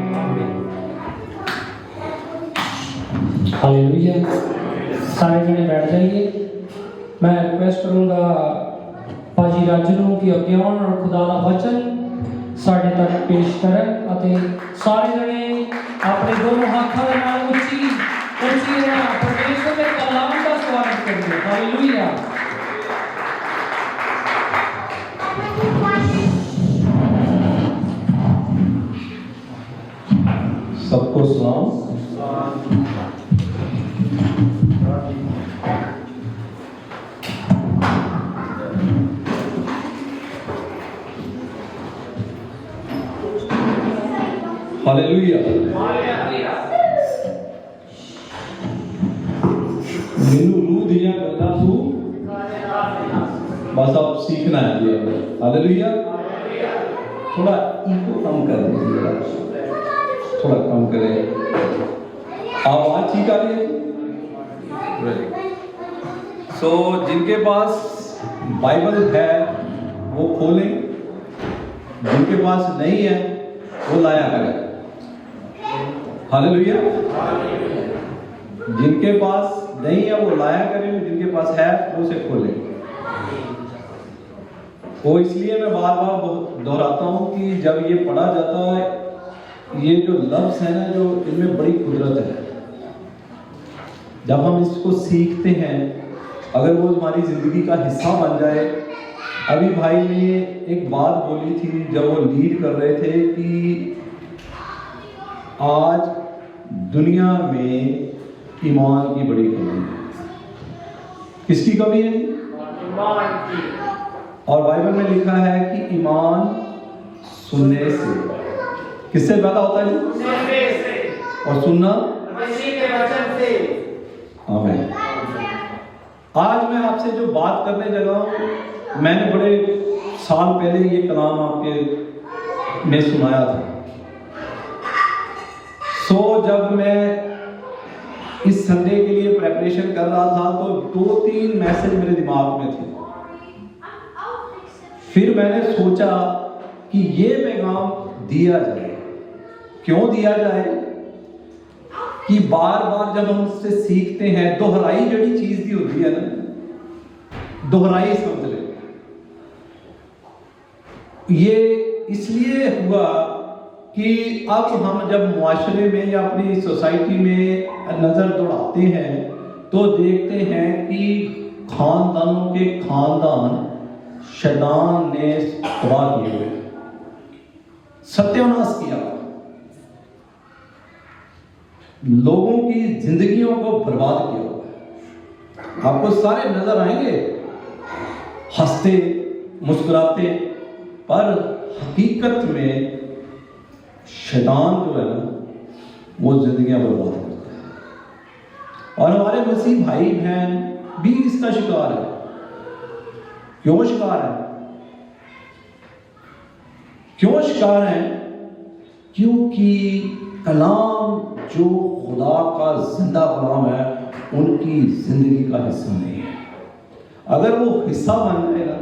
C: हालेलुया। सारे जने बैठ जाइए। मैं रिक्वेस्ट करूंगा भाजी राजू ਨੂੰ ਕਿ ਅੱਗੇ ਆਉਣ और खुदा ਦਾ वचन ਸਾਡੇ ਤੱਕ ਪੇਸ਼ ਕਰਨ ਅਤੇ ਸਾਰੇ ਜਣੇ ਆਪਣੇ ਦੋਨੋਂ ਹੱਥਾਂ ਦੇ ਨਾਲ ਉੱਚੀ ਪਰਮੇਸ਼ਰ ਦੇ ਕਲਾਮ ਦਾ ਸਵਾਗਤ ਕਰੀਏ। ਹਾਲੇਲੂਇਆ।
E: सबको सलाम। हालेलुया। मैनू रूह दिया गल्लां तू बस अब सीखना है जी। हालेलुया। थोड़ा ईगो कम कर दीजिए, थोड़ा कम करें, आवाज ठीक आ रही है। सो जिनके पास बाइबल है वो खोलें, जिनके पास नहीं है वो लाया करें। हालेलुया। जिनके पास नहीं है वो लाया करें, जिनके पास है वो उसे खोलें। वो इसलिए मैं बार बार दोहराता हूँ कि जब ये पढ़ा जाता है, ये जो लफ्ज़ है ना, जो इनमें बड़ी कुदरत है। जब हम इसको सीखते हैं, अगर वो हमारी ज़िंदगी का हिस्सा बन जाए। अभी भाई ने एक बात बोली थी जब वो लीड कर रहे थे कि आज दुनिया में ईमान की बड़ी कमी है। किसकी कमी है?
C: ईमान की।
E: और बाइबल में लिखा है कि ईमान सुनने से, किससे पैदा होता है?
C: सुनने से।
E: और सुनना
C: मसीह के वचन से।
E: आमीन। आज मैं आपसे जो बात करने लगा हूं, मैंने बड़े साल पहले ये कलाम आपके में सुनाया था। जब मैं इस संडे के लिए प्रेपरेशन कर रहा था तो 2-3 मैसेज मेरे दिमाग में थे। फिर मैंने सोचा कि ये पैगाम दिया जाए। क्यों दिया जाए? कि बार बार जब हम उससे सीखते हैं, दोहराई जड़ी चीज दी होती है ना, दोहराई समझ ले। ये इसलिए हुआ कि अब हम जब मुआशरे में या अपनी सोसाइटी में नजर दौड़ाते हैं तो देखते हैं कि खानदानों के खानदान शैतान ने तबाह किए हुए, सत्यानाश किया, लोगों की जिंदगियों को बर्बाद किया हुआ है। आपको सारे नजर आएंगे हंसते मुस्कुराते, पर हकीकत में शैतान जो है ना वो जिंदगियां बर्बाद करता है। और हमारे मसीह भाई बहन भी इसका शिकार है। क्यों शिकार है? क्यों शिकार है? क्योंकि कलाम जो खुदा का जिंदा कलाम है उनकी जिंदगी का हिस्सा नहीं है। अगर वो हिस्सा बन जाएगा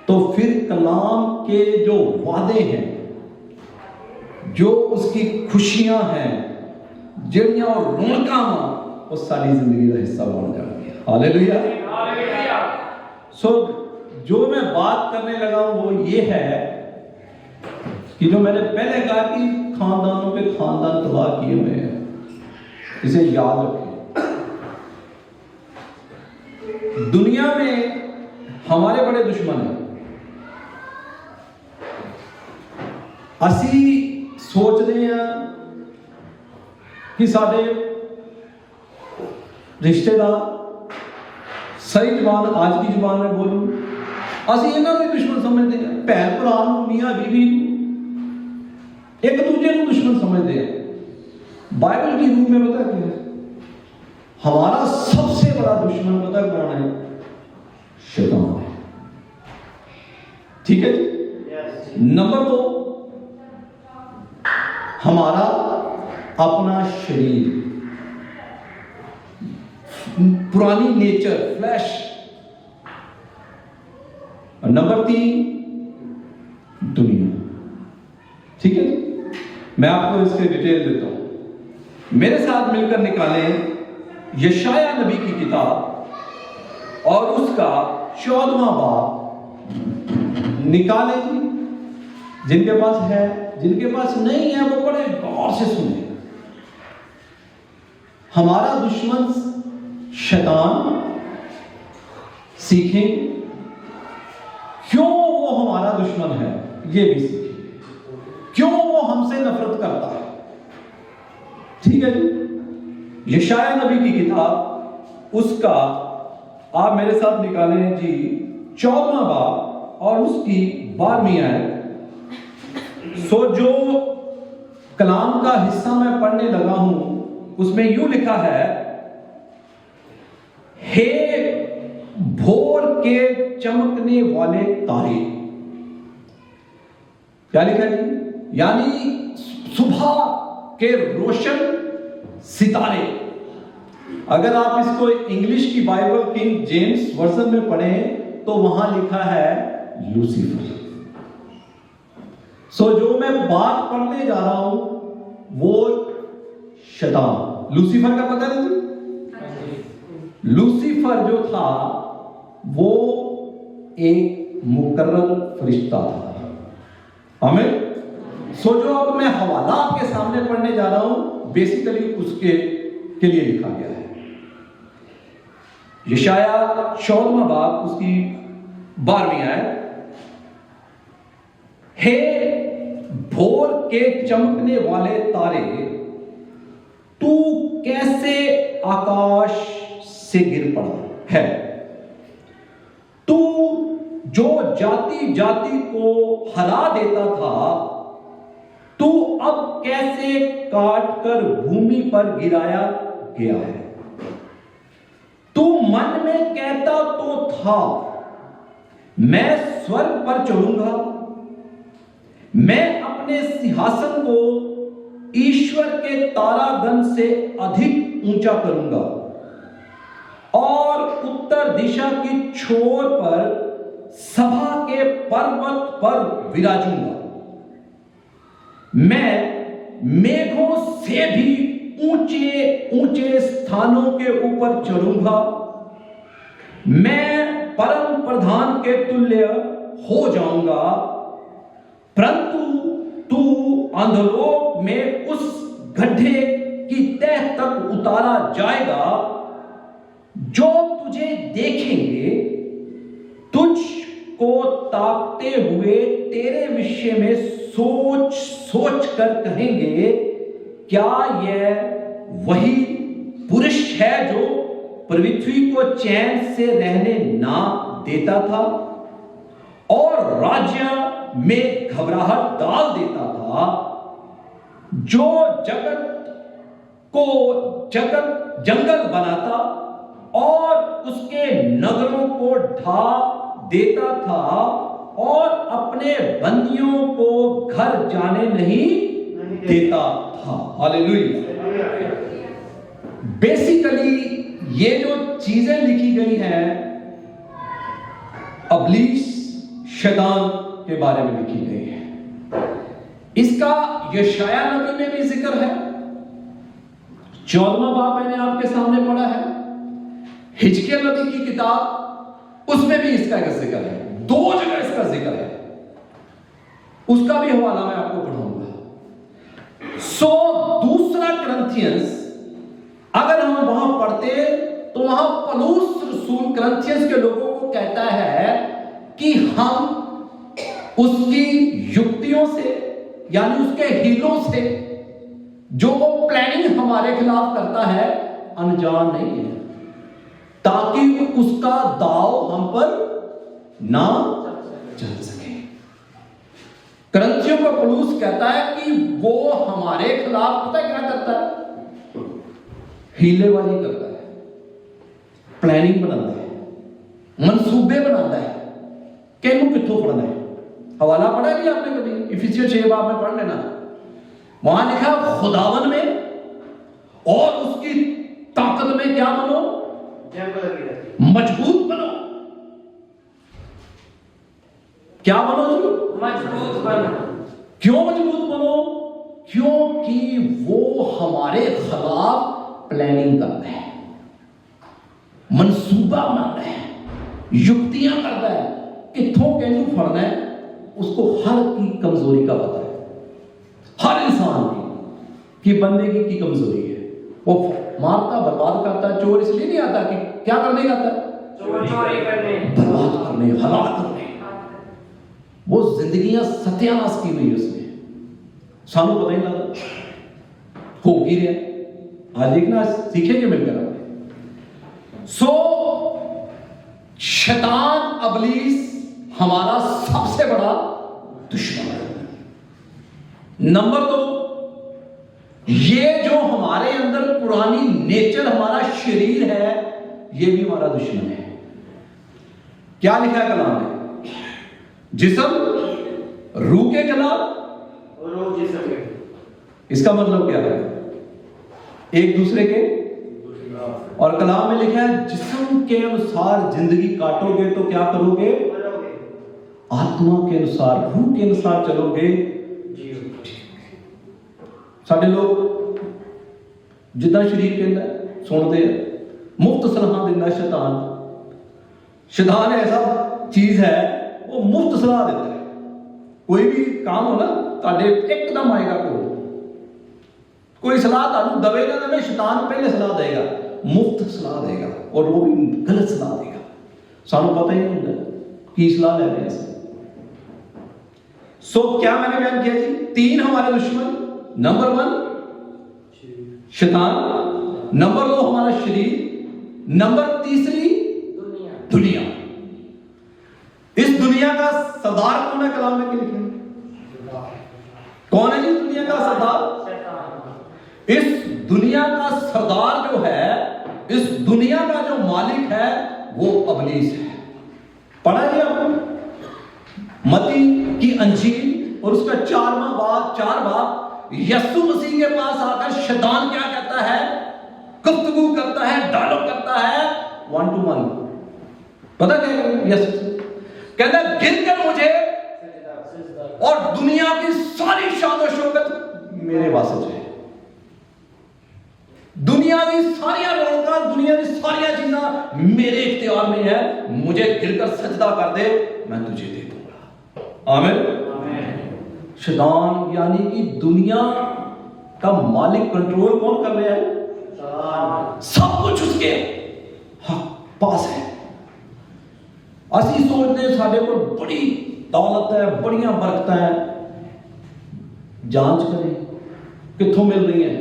E: तो फिर कलाम के जो वादे हैं, जो उसकी खुशियां हैं, जड़ियां और रौनकां, वो सारी जिंदगी का हिस्सा बन जाएगी। हालेलुया। जो मैं बात करने लगा हूं वो ये है कि जो मैंने पहले कहा कि खानदानों पे खानदान तबाह किए हुए हैं, इसे याद रखें। दुनिया में हमारे बड़े दुश्मन हैं। असी सोचते हैं कि साढ़े रिश्तेदार, सही जबान आज की जुबान में बोलूं, असी इन्हों के दुश्मन समझते हैं। भैन भरा मियां बीवी एक दूसरे को दुश्मन समझते हैं। बाइबल की रूप में पता क्या है? हमारा सबसे बड़ा दुश्मन पता कौन है? शैतान है। ठीक है जी। नंबर 2, हमारा अपना शरीर, पुरानी नेचर, फ्लैश। और नंबर 3, दुनिया। ठीक है, मैं आपको इसके डिटेल देता हूं। मेरे साथ मिलकर निकालें यशाया नबी की किताब और उसका 14वां बाब निकालें जी। जिनके पास है, जिनके पास नहीं है वो बड़े गौर से सुने। हमारा दुश्मन शैतान, सीखें क्यों वो हमारा दुश्मन है, ये भी सीखें क्यों वो हमसे नफरत करता है। ठीक है जी। यशाया नबी की किताब उसका आप मेरे साथ निकालें जी 14वां बाब और उसकी 12वीं आयत। जो कलाम का हिस्सा मैं पढ़ने लगा हूं उसमें यूं लिखा है, हे भोर के चमकने वाले तारे। क्या लिखा है जी? यानी सुबह के रोशन सितारे। अगर आप इसको इंग्लिश की बाइबल किंग जेम्स वर्जन में पढ़ें तो वहां लिखा है लूसीफर। जो मैं बात पढ़ने जा रहा हूं वो शैतान, लूसीफर का पता है? लूसीफर जो था वो एक मुकर्रर फरिश्ता था। हमें जो अब मैं हवाला आपके सामने पढ़ने जा रहा हूं बेसिकली उसके के लिए लिखा गया है। यशाया 14वां बाब उसकी 12वीं आयत। हे भोर के चमकने वाले तारे, तू कैसे आकाश से गिर पड़ा है। तू जो जाति जाति को हरा देता था, तू अब कैसे काट कर भूमि पर गिराया गया है। तू मन में कहता तो था, मैं स्वर्ग पर चढ़ूंगा, मैं अपने सिंहासन को ईश्वर के तारागण से अधिक ऊंचा करूंगा और उत्तर दिशा की छोर पर सभा के पर्वत पर विराजूंगा। मैं मेघों से भी ऊंचे ऊंचे स्थानों के ऊपर चढ़ूंगा। मैं परम प्रधान के तुल्य हो जाऊंगा, परंतु तू अंधलोक में उस गड्ढे की तह तक उतारा जाएगा। जो तुझे देखेंगे तुझको ताकते हुए तेरे विषय में सोच सोच कर कहेंगे, क्या यह वही पुरुष है जो पृथ्वी को चैन से रहने ना देता था और राज्य में घबराहट डाल देता था, जो जंगल बनाता और उसके नगरों को ढा देता था और अपने बंदियों को घर जाने नहीं देता था। हालेलुया। बेसिकली ये जो चीजें लिखी गई हैं इब्लीस शैतान के बारे में लिखी गई है। इसका यशाया नबी में भी जिक्र है। 14वां बाब मैंने आपके सामने पढ़ा है। हिजकिय्याह नबी की किताब, उसमें भी इसका एक जिक्र है। 2 जगह इसका जिक्र है, उसका भी हवाला मैं आपको पढ़ाऊंगा। दूसरा करंथियंस अगर हम वहां पढ़ते तो वहां पौलुस रसूल करंथियंस के लोगों को कहता है कि हम उसकी युक्तियों से, यानी उसके हीलों से, जो प्लानिंग हमारे खिलाफ करता है, अनजान नहीं है, ताकि उसका दाव हम पर ना चल सके। करंथियों का पौलुस कहता है कि वो हमारे खिलाफ पता क्या करता है? हीलेबाजी करता है, प्लानिंग बनाता है, मंसूबे बनाता है। कहूं कितों पढ़ना है? हवाला पढ़ा है आपने कभी? इफिसियों 6 बाब में पढ़ लेना। वहां लिखा खुदावन में और उसकी ताकत में क्या बनो? मजबूत बनो। क्या बनो जी?
C: मजबूत बनो।
E: क्यों मजबूत बनो? क्योंकि वो हमारे खिलाफ प्लानिंग करता है, मंसूबा बनाता है, युक्तियां करता है। किथों कहूं फड़ना है, उसको हर की कमजोरी का पता है, हर इंसान की बंदे की कमजोरी है। वो मारता, बर्बाद करता। चोर इसलिए नहीं आता कि क्या करने आता है?
C: चोरी करने,
E: बर्बाद करने, हलाक करने। वो जिंदगियां सत्यानाश की हुई उसने, सानू पता ही नहीं लगा हो की रहा। आज देखना, सीखेंगे मिलकर आप। शैतान इब्लीस हमारा सबसे बड़ा दुश्मन है। नंबर 2, ये जो हमारे अंदर पुरानी नेचर, हमारा शरीर है, ये भी हमारा दुश्मन है। क्या लिखा है कलाम में? जिस्म रूह के खिलाफ,
A: रूह जिस्म के।
E: इसका मतलब क्या है? एक दूसरे के। और कलाम में लिखा है जिस्म के अनुसार जिंदगी काटोगे तो क्या करोगे? आत्मा के अनुसार, रूह के अनुसार चलोगे। साढ़े लोग जिदा शरीर कहता सुनते मुफ्त सलाह देता शैतान। शैतान ऐसा चीज है, वो मुफ्त सलाह देता है। कोई भी काम हो ना, ताडे एकदम आएगा कोई सलाह तानू दवे ना दवे, शैतान पहले सलाह देगा, मुफ्त सलाह देगा, और वो भी गलत सलाह देगा। सानू पता ही नहीं होता की सलाह ले रहे हैं। सो क्या मैंने बयान किया जी? 3 हमारे दुश्मन। नंबर 1 शैतान, नंबर 2 हमारा शरीर, नंबर 3 दुनिया। इस दुनिया का सरदार कौन है? कलाम में लिखे कौन है जी दुनिया का सरदार? इस दुनिया का सरदार जो है, इस दुनिया का जो मालिक है वो अबलीस है। पढ़ा जी आपको मत्ती की अंजील और उसका 4 बाब यीशु मसीह के पास आकर शैतान क्या कहता है? गुफ्तगू करता है, डायलॉग करता है 1 to 1। पता क्या यीशु कहता है गिरकर मुझे और दुनिया की सारी शान और शौकत मेरे वास्ते है। दुनिया की सारी रौनक, दुनिया की सारी चीजें मेरे इख्तियार में है। मुझे गिरकर सजदा कर दे, मैं तुझे दे दूंगा। आमीन। शैतान यानी कि दुनिया का मालिक, कंट्रोल कौन कर रहा है? सब कुछ उसके पास है। असी सोचते हैं साढ़े को बड़ी दौलत है, बड़िया बरकत है। जांच करें कितों मिल रही है,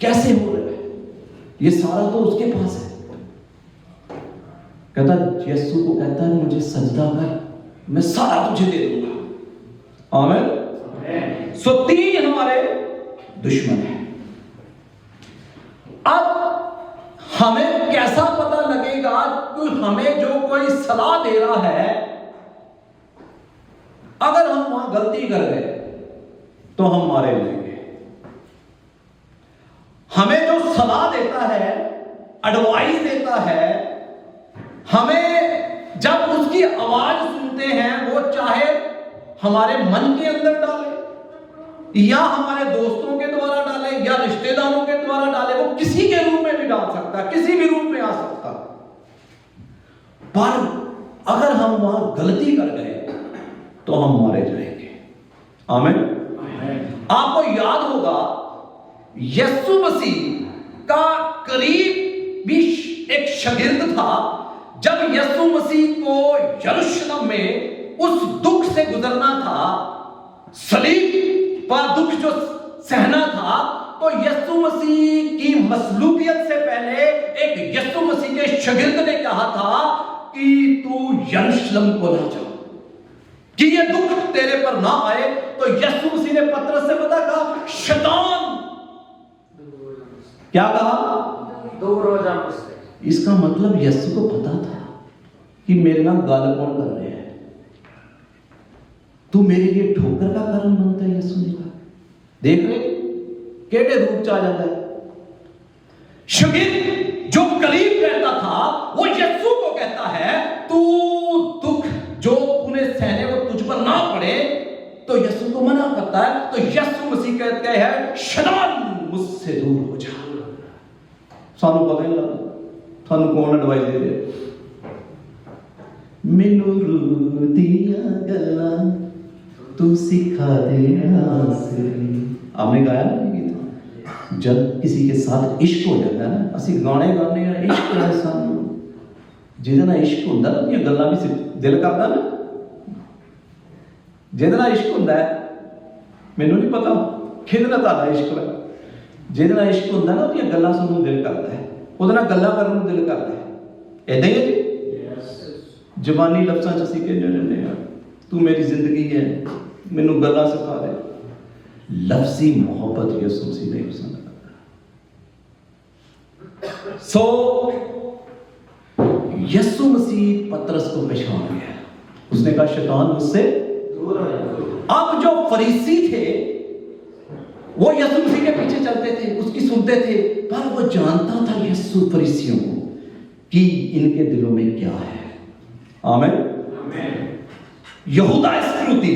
E: कैसे हो रहा है, ये सारा तो उसके पास है। कहता यीशु को कहता है मुझे सजदा कर, मैं सारा तुझे दे दूंगा। आमीन। सो 3 हमारे दुश्मन हैं। अब हमें कैसा पता लगेगा कि हमें जो कोई सलाह दे रहा है, अगर हम वहां गलती कर गए तो हम मारे जाएंगे। हमें जो सलाह देता है, एडवाइस देता है, हमें जब उसकी आवाज सुनते हैं, वो चाहे हमारे मन के अंदर डाले या हमारे दोस्तों के द्वारा डाले या रिश्तेदारों के द्वारा डाले, वो किसी के रूप में भी डाल सकता, किसी भी रूप में आ सकता। पर अगर हम वहां गलती कर गए तो हम मारे जाएंगे। आमीन। आपको याद होगा यीशु मसीह का करीब भी एक शागिर्द था। जब यीशु मसीह को यरूशलेम में उस दुख से गुजरना था, सलीब पर दुख जो सहना था, तो यीशु मसीह की मसलूबियत से पहले एक यीशु मसीह के शागिर्द ने कहा था कि तू यरूशलेम को ना जा, कि ये दुख तेरे पर ना आए। तो यीशु मसीह ने पतरस से पता कहा, शैतान क्या कहा?
C: दूर हो जा मुझसे।
E: इसका मतलब यीशु को पता था कि मेरे नाम गाल कौन कर रहे हैं, तू मेरे लिए ठोकर का कारण बनता है। यीशु ने कहा, देख रहे केड़े रूप च आ जाता है। शागिर्द जो करीब रहता था, वो यीशु को कहता है तू दुख जो तूने सहने वो तुझ पर ना पड़े। तो यीशु को मना करता है। तो यीशु मसीह कहते हैं, शैतान मुझसे दूर हो जा। सानू पता नहीं लगता थानू कौन एडवाइस दे रहा। मैनू रूह दिया गल्लां तू सिखा देना से। आपने गाया ना ये गीत? जब किसी के साथ इश्क हो जाता है ना, असि गाने गाने हैं, इश्क है सानू, जिहदे नाल इश्क हुंदा ना, ये गल्लां भी दिल करदा ना, जिहदे नाल इश्क हुंदा है, मैनू नहीं पता किहदे नाल तुहाडा इश्क है, जिहदे नाल इश्क हुंदा ना, उहदियां गल्लां सुनण नूं दिल करदा है, ਉਹਦੇ ਨਾਲ ਗੱਲਾਂ ਕਰਨ ਨੂੰ ਦਿਲ ਕਰਦਾ ਹੈ। ਇਦਾਂ ਹੀ ਹੈ ਜੀ। ਜ਼ਬਾਨੀ ਲਫ਼ਜ਼ਾਂ 'ਚ ਅਸੀਂ ਕਹਿੰਦੇ ਰਹਿੰਦੇ ਹਾਂ, ਤੂੰ ਮੇਰੀ ਜ਼ਿੰਦਗੀ ਹੈ, ਮੈਨੂੰ ਗੱਲਾਂ ਸਿਖਾ ਦੇ। ਲਫ਼ਜ਼ੀ ਮੁਹੱਬਤ ਯਿਸੂ ਮਸੀਹ ਨਹੀਂ ਪਸੰਦ ਕਰਦਾ। सो यीशु मसीह पतरस को पहचान गया। उसने कहा शैतान मुझसे दूर हो जा। अब जो फरीसी थे वो यीशु मसीह के पीछे चलते थे, उसकी सुनते थे, पर वो जानता था यीशु फरीसियों को कि इनके दिलों में क्या है। आमीन। यहूदा इस्करियोती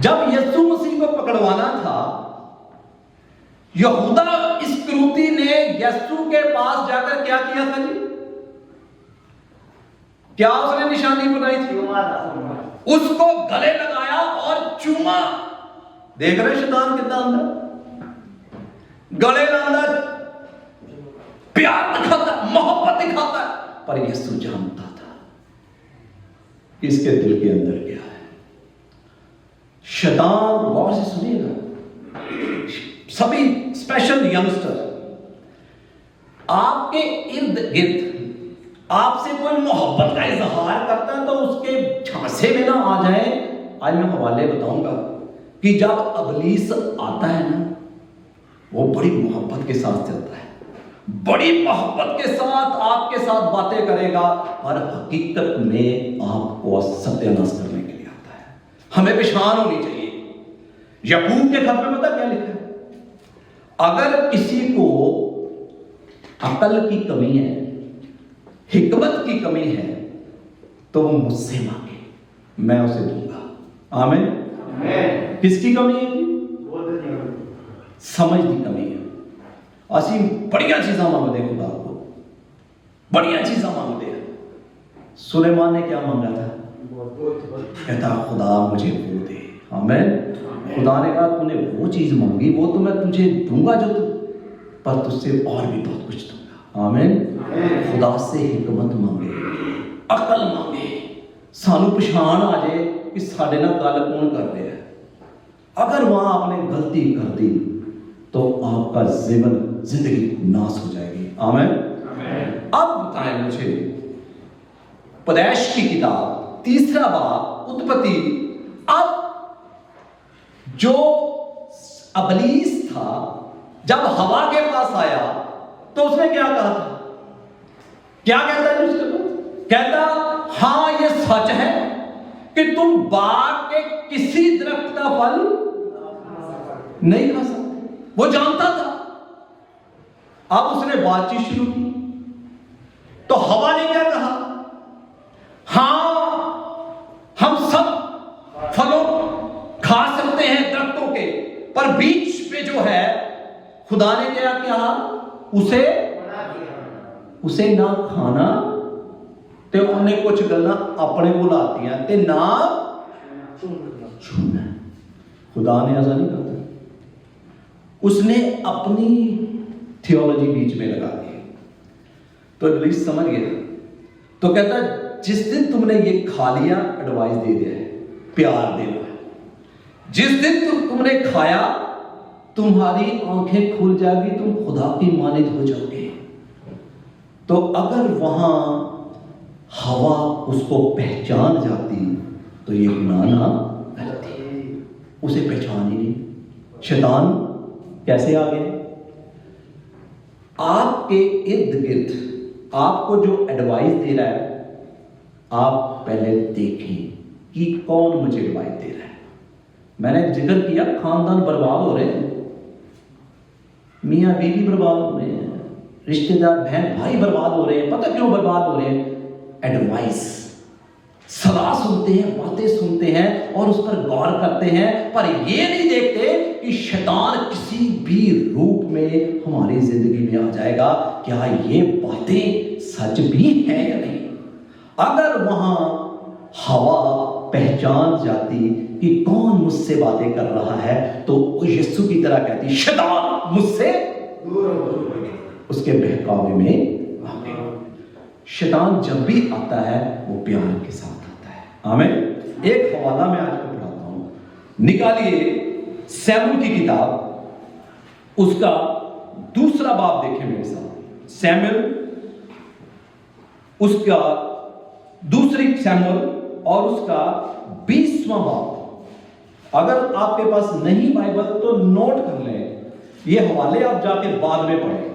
E: जब यीशु मसीह को पकड़वाना था, यहूदा इस्करियोती ने यीशु के पास जाकर क्या किया था जी? क्या उसने निशानी बनाई थी? उसको गले लगाया और चूमा। देख रहे शैतान कितना अंदर गले लांदा, प्यार दिखाता, मोहब्बत दिखाता, पर यीशु जानता था इसके दिल के अंदर क्या है। शैतान, गौर से सुनिएगा, सभी स्पेशल यंगस्टर, आपके इर्द गिर्द आपसे कोई मोहब्बत का इजहार करता है तो उसके झांसे में ना आ जाए। आज मैं हवाले बताऊंगा कि जब इब्लीस आता है ना, वो बड़ी मोहब्बत के साथ चलता है, बड़ी मोहब्बत के साथ आपके साथ बातें करेगा, और हकीकत में आपको सत्यानाश करने के लिए आता है। हमें पहचान होनी चाहिए। याकूब के खत में पता क्या लिखा है? अगर किसी को अकल की कमी है, हिकमत की कमी है, तो वो मुझसे मांगे, मैं उसे दूंगा। आमीन। किसकी कमी है? समझ की कमी है। असी बढ़िया चीज़ां मांगते हैं खुदा को, बढ़िया चीज़ां मांगते हैं। सुलेमान ने क्या मांगा था? कहता खुदा मुझे वो दे। आमीन। खुदा ने कहा तूने वो चीज़ मांगी, वो तो मैं तुझे दूंगा जो तू, पर तुझसे और भी बहुत कुछ दूंगा। आमीन। खुदा से हिकमत मांगे, अकल मांगे, सानू पछाण आ जाए कि साढ़े ना गल कौन कर रहा है। अगर वहां आपने गलती कर दी तो आपका जीवन, जिंदगी नाश हो जाएगी। आमीन। अब बताएं मुझे, पैदाइश की किताब 3 बाब उत्पत्ति, अब जो इब्लीस था जब हवा के पास आया तो उसने क्या कहा था? क्या कहता है उसके पास? कहता हाँ ये सच है कि तुम बाग के किसी दरख्त का फल नहीं खा सकते। वो जानता था। अब उसने बातचीत शुरू की तो हवा ने क्या कहा? हाँ हम सब फलों खा सकते हैं दरख्तों के, पर बीच पे जो है खुदा ने क्या कहा? उसे ना खाना ते उन्हें कुछ गल्लां अपने को लातियां ते ना छूना। खुदा ने ऐसा नहीं करता। उसने अपनी थियोलॉजी बीच में लगा दी। तो इब्लीस समझ गया, तो कहता जिस दिन तुमने ये खा लिया, एडवाइस दे दिया है, प्यार देना है, जिस दिन तुमने खाया तुम्हारी आंखें खुल जाएगी, तुम खुदा की मानिद हो जाओगे। तो अगर वहां हवा उसको पहचान जाती तो ये गुनाह ना करती, उसे पहचान ही नहीं। शैतान कैसे आ गए? आपके इर्द गिर्द आपको जो एडवाइस दे रहा है, आप पहले देखें कि कौन मुझे एडवाइस दे रहा है। मैंने जिक्र किया खानदान बर्बाद हो रहे हैं, मियाँ बीवी बर्बाद हो रहे हैं, रिश्तेदार बहन भाई बर्बाद हो रहे हैं। पता क्यों बर्बाद हो रहे हैं? एडवाइस, सलाह सुनते हैं, बातें सुनते हैं और उस पर गौर करते हैं, पर ये नहीं देखते कि शैतान किसी भी रूप में हमारी जिंदगी में आ जाएगा। क्या ये बातें सच भी हैं या नहीं? अगर वहां हवा पहचान जाती कि कौन मुझसे बातें कर रहा है, तो वो यीशु की तरह कहती शैतान मुझसे दूर हो, उसके बहकावे में आगे। शैतान जब भी आता है वो प्यार के साथ आता है। आमीन। एक हवाला मैं आज को पढ़ाता हूं, निकालिए सैमुएल की किताब, उसका 2 बाब देखें मेरे साथ। सैमुएल, उसका 2 सैमुएल और उसका 20वां बाब। अगर आपके पास नहीं बाइबल तो नोट कर लें, ये हवाले आप जाके बाद में पढ़ें।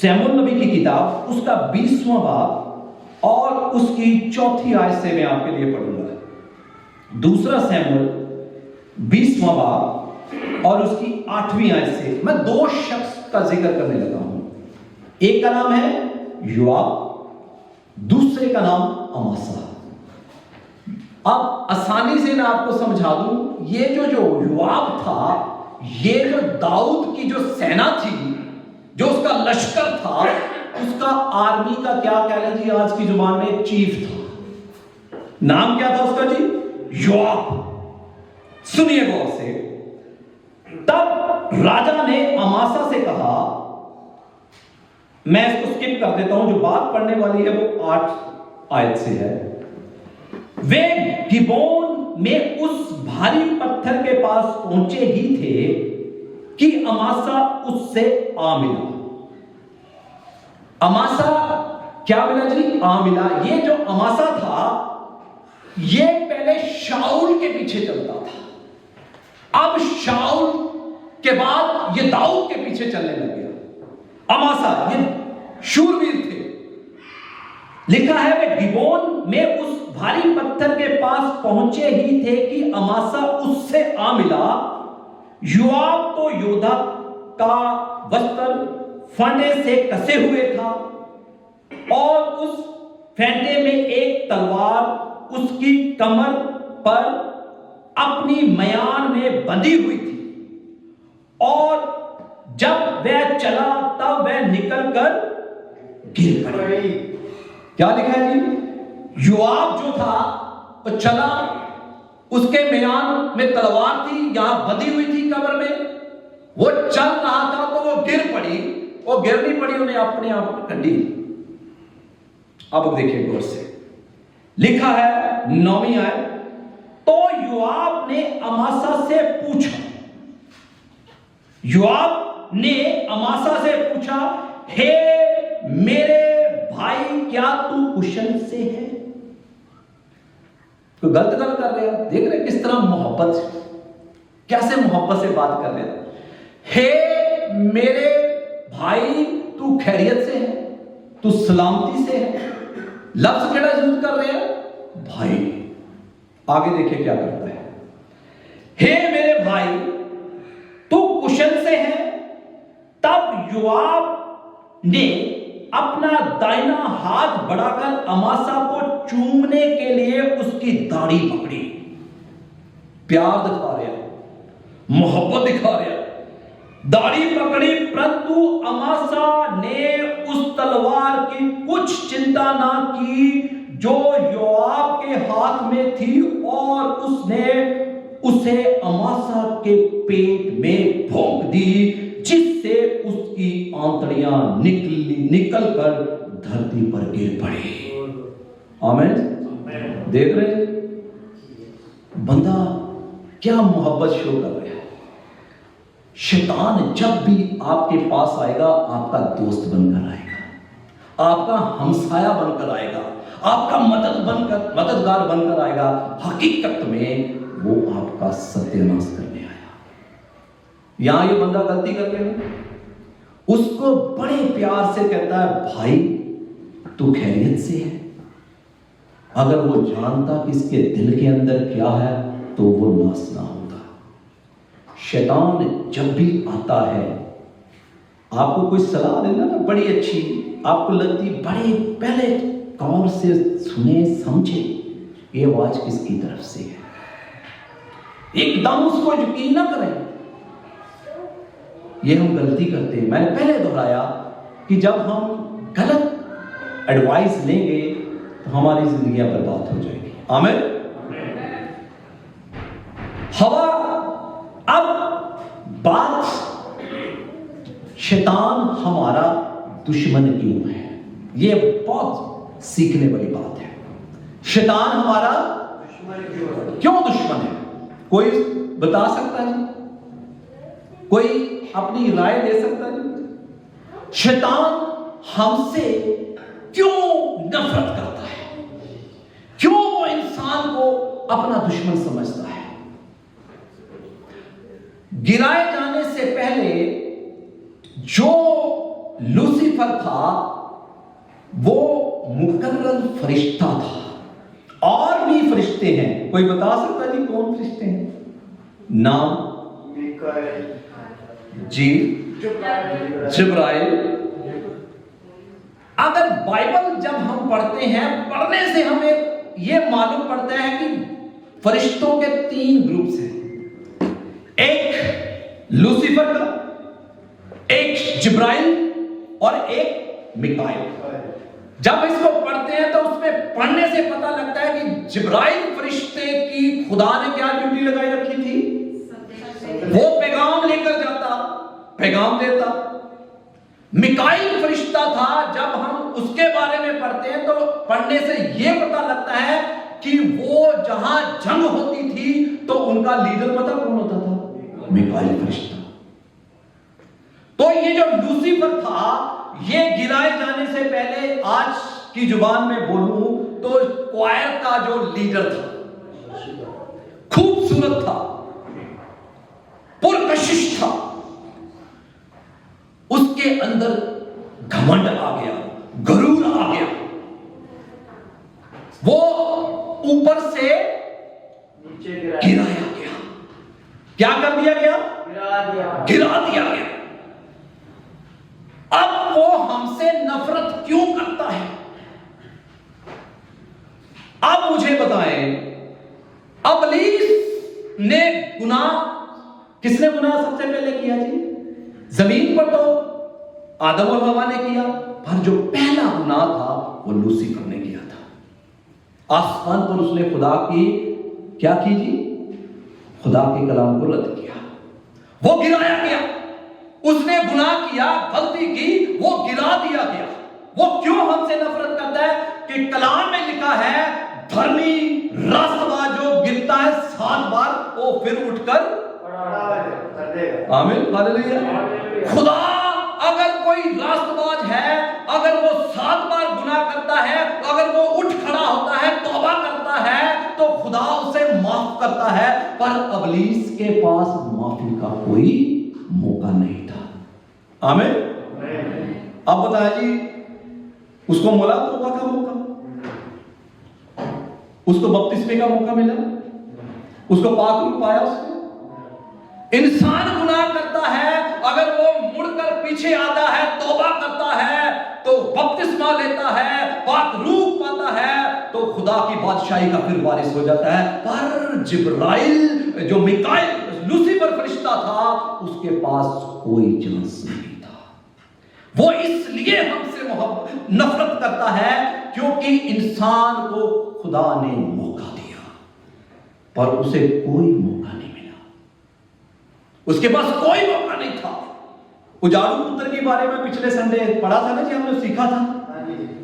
E: सैमुएल नबी की किताब, उसका 20वां बाब और उसकी 4थी आयत से मैं आपके लिए पढ़ूंगा। 2 सैमुएल 20वां बाब और उसकी 8वीं आयत से मैं 2 शख्स का जिक्र करने लगा हूं। एक का नाम है योआब, दूसरे का नाम अमासा। अब आसानी से मैं आपको समझा दूं, ये जो योआब था, ये जो दाऊद की जो सेना थी, जो उसका लश्कर था, उसका आर्मी का क्या कह रहे जी आज की जुबान में चीफ था। नाम क्या था उसका जी? योआब। सुनिए गौर से। तब राजा ने अमासा से कहा, मैं इसको स्किप कर देता हूं, जो बात पढ़ने वाली है वो 8 आयत से है। वे गिबोन में उस भारी पत्थर के पास पहुंचे ही थे कि अमासा उससे आ मिला। अमासा क्या मिला जी? आ मिला। ये जो अमासा था ये पहले शाऊल के पीछे चलता था, अब शाऊल के बाद ये दाऊद के पीछे चलने लग गया। अमासा ये शूरवीर थे। लिखा है वे गिबोन में उस भारी पत्थर के पास पहुंचे ही थे कि अमासा उससे आ मिला। योआब तो योद्धा का वस्त्र फंदे से कसे हुए था और उस फंदे में एक तलवार उसकी कमर पर अपनी मयान में बंधी हुई थी, और जब वह चला तब वह निकलकर गिर पड़ी। क्या लिखा है जी? योआब जो था वो चला, उसके मयान में तलवार थी, यहां बंधी हुई थी कमर में, वो चल रहा था तो वो गिर पड़ी, वो गिरनी पड़ी, उन्हें अपने आप कंडी। अब देखिए गौर से, लिखा है 9वीं आयत, तो योआब ने अमासा से पूछा, योआब ने अमासा से पूछा, हे मेरे भाई क्या तू कुशल से है? तो गलत कर रहे हो, देख रहे किस तरह मोहब्बत, कैसे मोहब्बत से बात कर रहे हैं। हे मेरे भाई तू खैरियत से है, तू सलामती से है। लफ्ज केड़ा यूज कर रहे हैं? भाई। आगे देखिए क्या करता है, हे मेरे भाई तू कुशल से है। तब योआब ने अपना दाहिना हाथ बढ़ाकर अमासा को चूमने के लिए उसकी दाढ़ी पकड़ी। प्यार दिखा रहे, मोहब्बत दिखा रहे, दाढ़ी पकड़ी, परंतु अमासा ने उस तलवार की कुछ चिंता ना की जो योआब के हाथ में थी, और उसने उसे अमासा के पेट में भोंक दी, जिससे उसकी आंतड़ियां निकलकर धरती पर गिर पड़ी। आमीन। देख रहे बंदा क्या मोहब्बत शो कर रहा है। शैतान जब भी आपके पास आएगा आपका दोस्त बनकर आएगा, आपका हमसाया बनकर आएगा, आपका मददगार बनकर आएगा। हकीकत में वो आपका सत्यानाश करने आया। यहां ये बंदा गलती कर रहे, उसको बड़े प्यार से कहता है, भाई तू खैरियत से है। अगर वो जानता कि इसके दिल के अंदर क्या है तो वो नाश ना होता। शैतान जब भी आता है, आपको कोई सलाह देना ना बड़ी अच्छी, आपको लगती बड़े पहले गौर से सुने समझे ये आवाज किसकी तरफ से है, एकदम उसको यकीन ना करें। ये हम गलती करते हैं। मैंने पहले दोहराया कि जब हम गलत एडवाइस लेंगे तो हमारी जिंदगियां बर्बाद हो जाएगी। आमीन। हवा, अब बात शैतान हमारा दुश्मन क्यों है, ये बहुत सीखने वाली बात है। शैतान हमारा क्यों दुश्मन है? कोई बता सकता है? कोई अपनी राय दे सकता है? शैतान हमसे क्यों नफरत करता है? क्यों वो इंसान को अपना दुश्मन समझता है? गिराए जाने से पहले जो लूसीफर था वो मुकर्रर फरिश्ता था। और भी फरिश्ते हैं, कोई बता सकता है जी कौन फरिश्ते हैं? नाम जी, जिब्राइल। अगर बाइबल जब हम पढ़ते हैं, पढ़ने से हमें यह मालूम पड़ता है कि फरिश्तों के 3 ग्रुप्स हैं। एक लूसीफर का, एक जिब्राइल और एक मिकाएल। जब इसको पढ़ते हैं तो उसमें पढ़ने से पता लगता है कि जिब्राइल फरिश्ते की खुदा ने क्या ड्यूटी लगाई रखी थी? वो पैगाम लेकर जाता, पैगाम देता। मिकाईल फरिश्ता था, जब हम उसके बारे में पढ़ते हैं तो पढ़ने से यह पता लगता है कि वो जहां जंग होती थी तो उनका लीडर पता कौन होता था? मिकाईल फरिश्ता। तो ये जो लूसीफर था, ये गिराए जाने से पहले, आज की जुबान में बोलूं तो क्वायर का जो लीडर था, खूबसूरत था, पुरकशिश था, उसके अंदर घमंड आ गया, गरूर आ गया, वो ऊपर से गिराया गया। क्या कर दिया गया? गिरा दिया गया। अब वो हमसे नफरत क्यों करता है? अब मुझे बताएं, इब्लीस ने गुनाह, किसने गुनाह सबसे पहले किया जी? जमीन पर तो आदम और हवा ने किया, पर जो पहला गुनाह था वो लूसीफर ने किया था। आसमान पर उसने खुदा की क्या की जी? खुदा के कलाम को रद्द किया, वो गिराया गया। उसने गुनाह किया, गलती की, वो गिरा दिया गया। वो क्यों हमसे नफरत करता है? कि कलाम में लिखा है, धर्मी रास्तबाज जो गिरता है 7 बार वो फिर उठकर आमीन हालेलुया। खुदा अगर कोई रास्तबाज है, अगर वो 7 बार गुनाह करता है, अगर वो उठ खड़ा होता है, तौबा करता है, तो खुदा उसे माफ करता है। पर इब्लीस के पास माफी का कोई मौका नहीं था। आमीन। अब बताया जी, उसको मिला तौबा का मौका, उसको बपतिस्मे का मौका मिला, उसको पाक रूप पाया उसने। इंसान गुनाह करता है, अगर वो मुड़कर पीछे आता है, तौबा करता है, तो बपतिस्मा लेता है, पाक रूप पाता है, तो खुदा की बादशाही का फिर वारिस हो जाता है। पर जिब्राइल जो मिकाईल लूसीफर फरिश्ता था, उसके पास कोई चांस नहीं था। वो इसलिए हमसे नफरत करता है क्योंकि इंसान को खुदा ने मौका दिया, पर उसे कोई मौका नहीं मिला, उसके पास कोई मौका नहीं था। उजाड़ू पुत्र के बारे में पिछले संडे पढ़ा था ना जी, हमने सीखा था।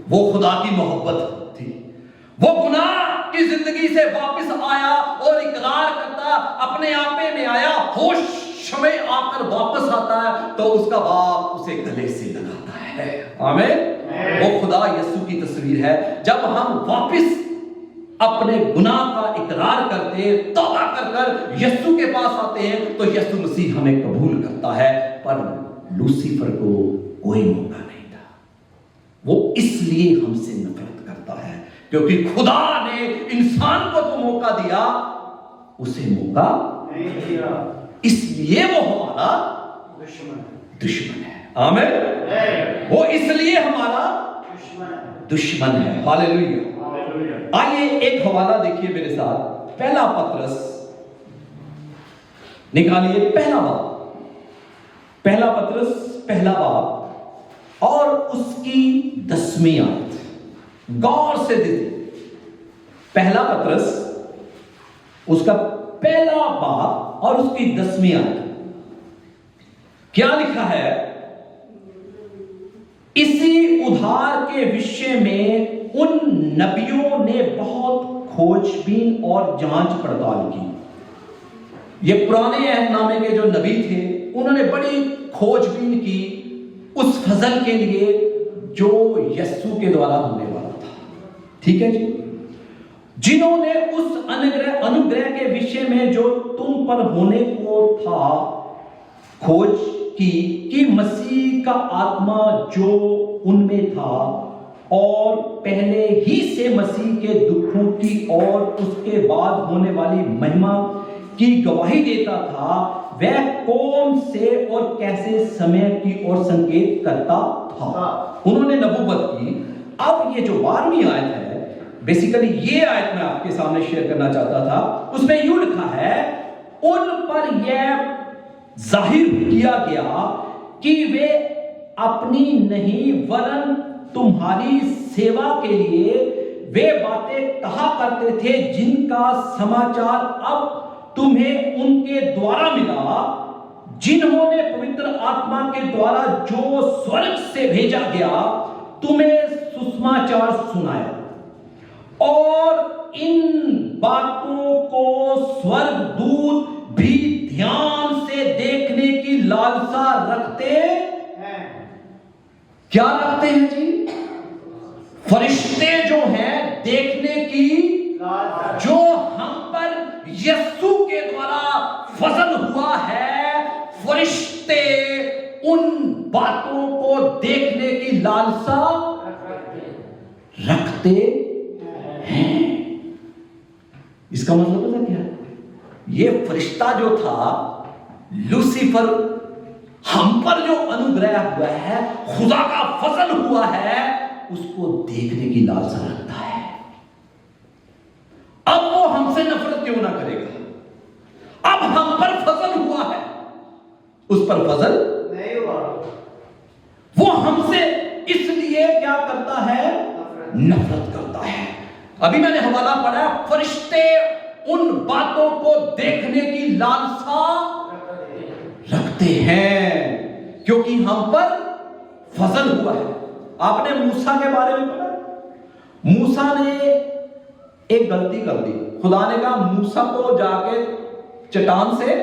E: वो खुदा की मोहब्बत थी। वो गुनाह की जिंदगी से वापस आया और इकरार करता, अपने आपे में आया, होश में आकर वापस आता है, तो उसका बाप उसे गले से लगाता है। आमीन। वो खुदा यीशु की तस्वीर है। जब हम वापस अपने गुनाह का इकरार करते, तौबा कर यीशु के पास आते हैं, तो यीशु मसीह हमें कबूल करता है। पर लूसीफर को कोई मौका नहीं था। वो इसलिए हमसे नफरत करता है क्योंकि खुदा ने इंसान को तो मौका दिया, उसे मौका नहीं दिया, इसलिए वो हमारा दुश्मन है। आमीन। वो इसलिए हमारा दुश्मन है। हालेलुया। आइए एक हवाला देखिए मेरे साथ, पहला पत्रस निकालिए, पहला बाब, पहला पत्रस पहला बाब और उसकी 10वीं आयत गौर से देखिए। पहला पत्रस उसका पहला बाब और उसकी 10वीं आयत क्या लिखा है? इसी उद्धार के विषय में उन नबियों ने बहुत खोजबीन और जांच पड़ताल की। ये पुराने अहदनामे के जो नबी थे, उन्होंने बड़ी खोजबीन की उस फजल के लिए जो यीशु के द्वारा होने वाला था। ठीक है जी। जिन्होंने उस अनुग्रह के विषय में जो तुम पर होने को था खोज की, कि मसीह का आत्मा जो उनमें था और पहले ही से मसीह के दुखों की और उसके बाद होने वाली महिमा की गवाही देता था, वह कौन से और कैसे समय की ओर संकेत करता था। उन्होंने नबूवत की। अब ये जो 12वीं आयत है, बेसिकली ये आयत मैं आपके सामने शेयर करना चाहता था। उसमें यूं लिखा है, उन पर यह जाहिर किया गया कि वे अपनी नहीं वरन तुम्हारी सेवा के लिए वे बातें कहा करते थे जिनका समाचार अब तुम्हें उनके द्वारा मिला, जिन्होंने पवित्र आत्मा के द्वारा जो स्वर्ग से भेजा गया तुम्हें सुसमाचार सुनाया। और इन बातों को स्वर्गदूत भी ध्यान से देखने की लालसा रखते हैं। क्या रखते हैं जी? फरिश्ते जो हैं देखने की, जो हम पर यीशु के द्वारा फजल हुआ है, फरिश्ते उन बातों को देखने की लालसा रखते हैं। इसका मतलब पता क्या है? ये फरिश्ता जो था लूसीफर, हम पर जो अनुग्रह हुआ है, खुदा का फजल हुआ है, उसको देखने की लालसा रखता है। अब वो हमसे नफरत क्यों ना करेगा? अब हम पर फजल हुआ है, उस पर फजल
A: नहीं हुआ।
E: वो हमसे इसलिए क्या करता है? नफरत करता है। अभी मैंने हवाला पढ़ा, फरिश्ते उन बातों को देखने की लालसा रखते हैं क्योंकि हम पर फजल हुआ है। आपने मूसा के बारे में पढ़ा? मूसा ने एक गलती कर दी। खुदा ने कहा मूसा को जाके चट्टान से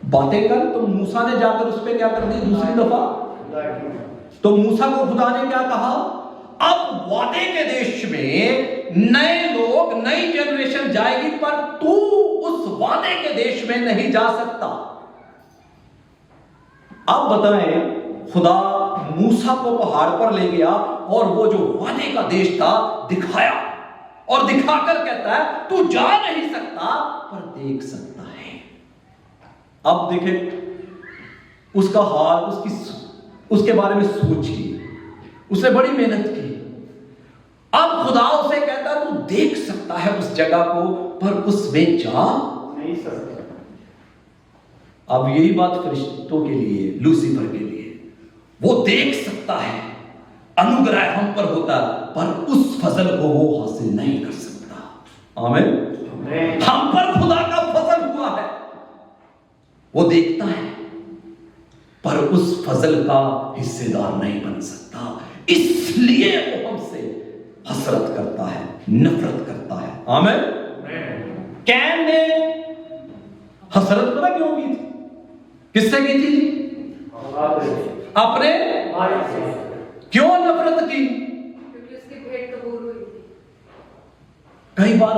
E: बातें कर, तो मूसा ने जाकर उस पर क्या कर दी? दूसरी दफा। तो मूसा को खुदा ने क्या कहा? अब वादे के देश में नए लोग, नई जनरेशन जाएगी, पर तू उस वादे के देश में नहीं जा सकता। अब बताएं, खुदा मूसा को पहाड़ पर ले गया और वो जो वादे का देश था दिखाया, और दिखाकर कहता है तू जा नहीं सकता पर देख सकता है। अब देखे उसका हाल, उसके बारे में सोचिए। उसने बड़ी मेहनत की। अब खुदा उसे कहता तू देख सकता है उस जगह को, पर उसमें जा
A: नहीं सकता।
E: अब यही बात फरिश्तों के लिए, लूसीफर के लिए, वो देख सकता है, अनुग्रह हम पर होता, पर उस फजल को वो हासिल नहीं कर सकता। आमीन। हम पर खुदा का फजल हुआ है, वो देखता है, पर उस फजल का हिस्सेदार नहीं बन सकता। इसलिए वो हमसे हसरत करता है, नफरत करता है। आमीन। कैन ने हसरत पता क्यों की थी? किससे की थी? अपने क्यों नफरत की?
F: क्योंकि उसकी भेंट कबूल हुई थी।
E: कई बार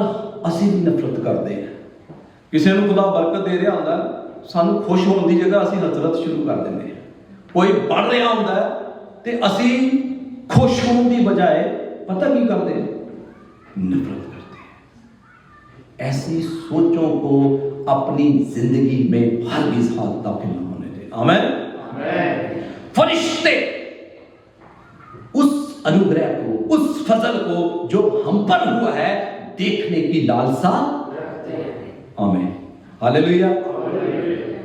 E: ਅਸੀਂ भी नफरत करते हैं। किसी ਨੂੰ खुदा बरकत दे रहा ਹੁੰਦਾ, ਸਾਨੂੰ खुश होने की जगह ਅਸੀਂ हसरत शुरू कर देंगे। कोई बढ़ रहा ਹੁੰਦਾ ਤੇ ਅਸੀਂ खुश होने की बजाय पता की करते हैं? नफरत करते हैं। ऐसी सोचों को अपनी जिंदगी में हरगिज़ हाथ दाखिल न होने दें। आमीन। फरिश्ते उस अनुग्रह को, उस फजल को जो हम पर हुआ है, देखने की लालसा रखते हैं। आमीन। हालेलुया।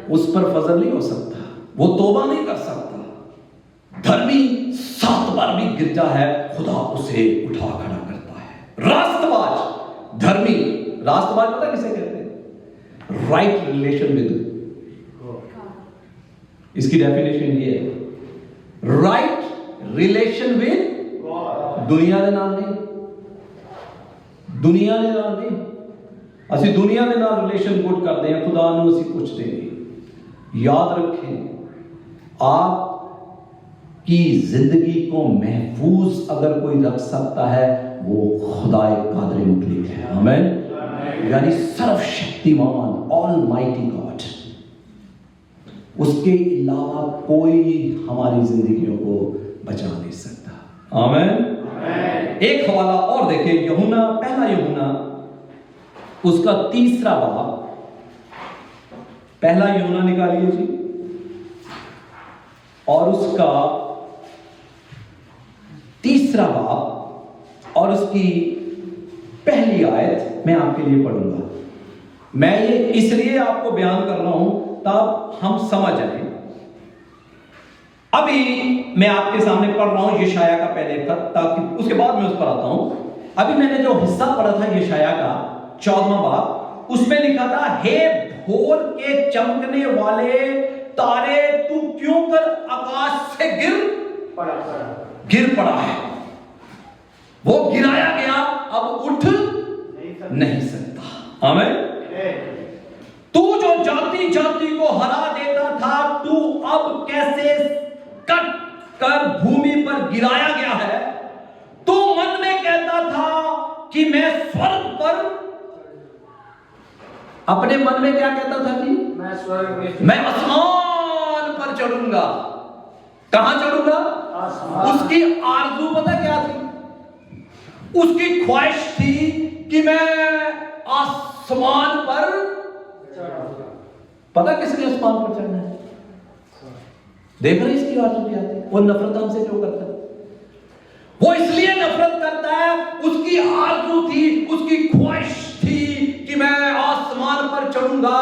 E: उस पर फजल नहीं हो सकता, वो तौबा नहीं कर सकता। धर्मी 7 बार भी गिर जा है, खुदा उसे उठा खड़ा करता है। रास्तबाज धर्मी, रास्तबाज पता किसे कहते हैं? राइट रिलेशन विद, इसकी डेफिनेशन ये है, राइट रिलेशन विद दुनिया के नाल नहीं, दुनिया के नाल नहीं। ਅਸੀਂ दुनिया के नाल रिलेशन गुड करते हैं, खुदा ਨੂੰ ਅਸੀਂ ਪੁੱਛਦੇ नहीं। याद रखें, आप की जिंदगी को महफूज अगर कोई रख सकता है, वो खुदाए कादिर मुतलक है। आमीन। यानी सर्वशक्तिमान, ऑलमाइटी गॉड, उसके अलावा कोई हमारी जिंदगियों को बचा नहीं सकता। आमीन। एक हवाला और देखें, यूहन्ना, पहला यूहन्ना उसका 3रा बाब, पहला यूहन्ना निकालिए जी, और उसका 3रा बाब और उसकी पहली आयत मैं आपके लिए पढ़ूंगा। मैं ये इसलिए आपको बयान कर रहा हूं तब हम समझ आए। अभी मैं आपके सामने पढ़ रहा हूं यशाया का पहले खत, ताकि उसके बाद मैं उस पर आता हूं। अभी मैंने जो हिस्सा पढ़ा था यशाया का 14वां बाब, उसमें लिखा था, हे भोर के चमकने वाले तारे, तू क्यों कर आकाश से गिर पड़ा है। वो गिराया गया, अब उठ नहीं सकता। आमीन। तू जो जाति जाति को हरा देता था, तू अब कैसे कट कर भूमि पर गिराया गया है। तू मन में कहता था कि मैं स्वर्ग पर, अपने मन में क्या कहता था जी?
C: मैं स्वर्ग में,
E: मैं आसमान पर चढ़ूंगा। कहां चढ़ूंगा?
C: आसमान।
E: उसकी आरज़ू पता क्या थी? उसकी ख्वाहिश थी कि मैं आसमान पर, पता किसने आसमान पर चढ़ना है? देख रहे इसकी आरज़ू क्या थी? वो नफरत हमसे क्यों करता है? वो इसलिए नफरत करता है, उसकी आरज़ू थी, उसकी ख्वाहिश थी कि मैं आसमान पर चढ़ूंगा।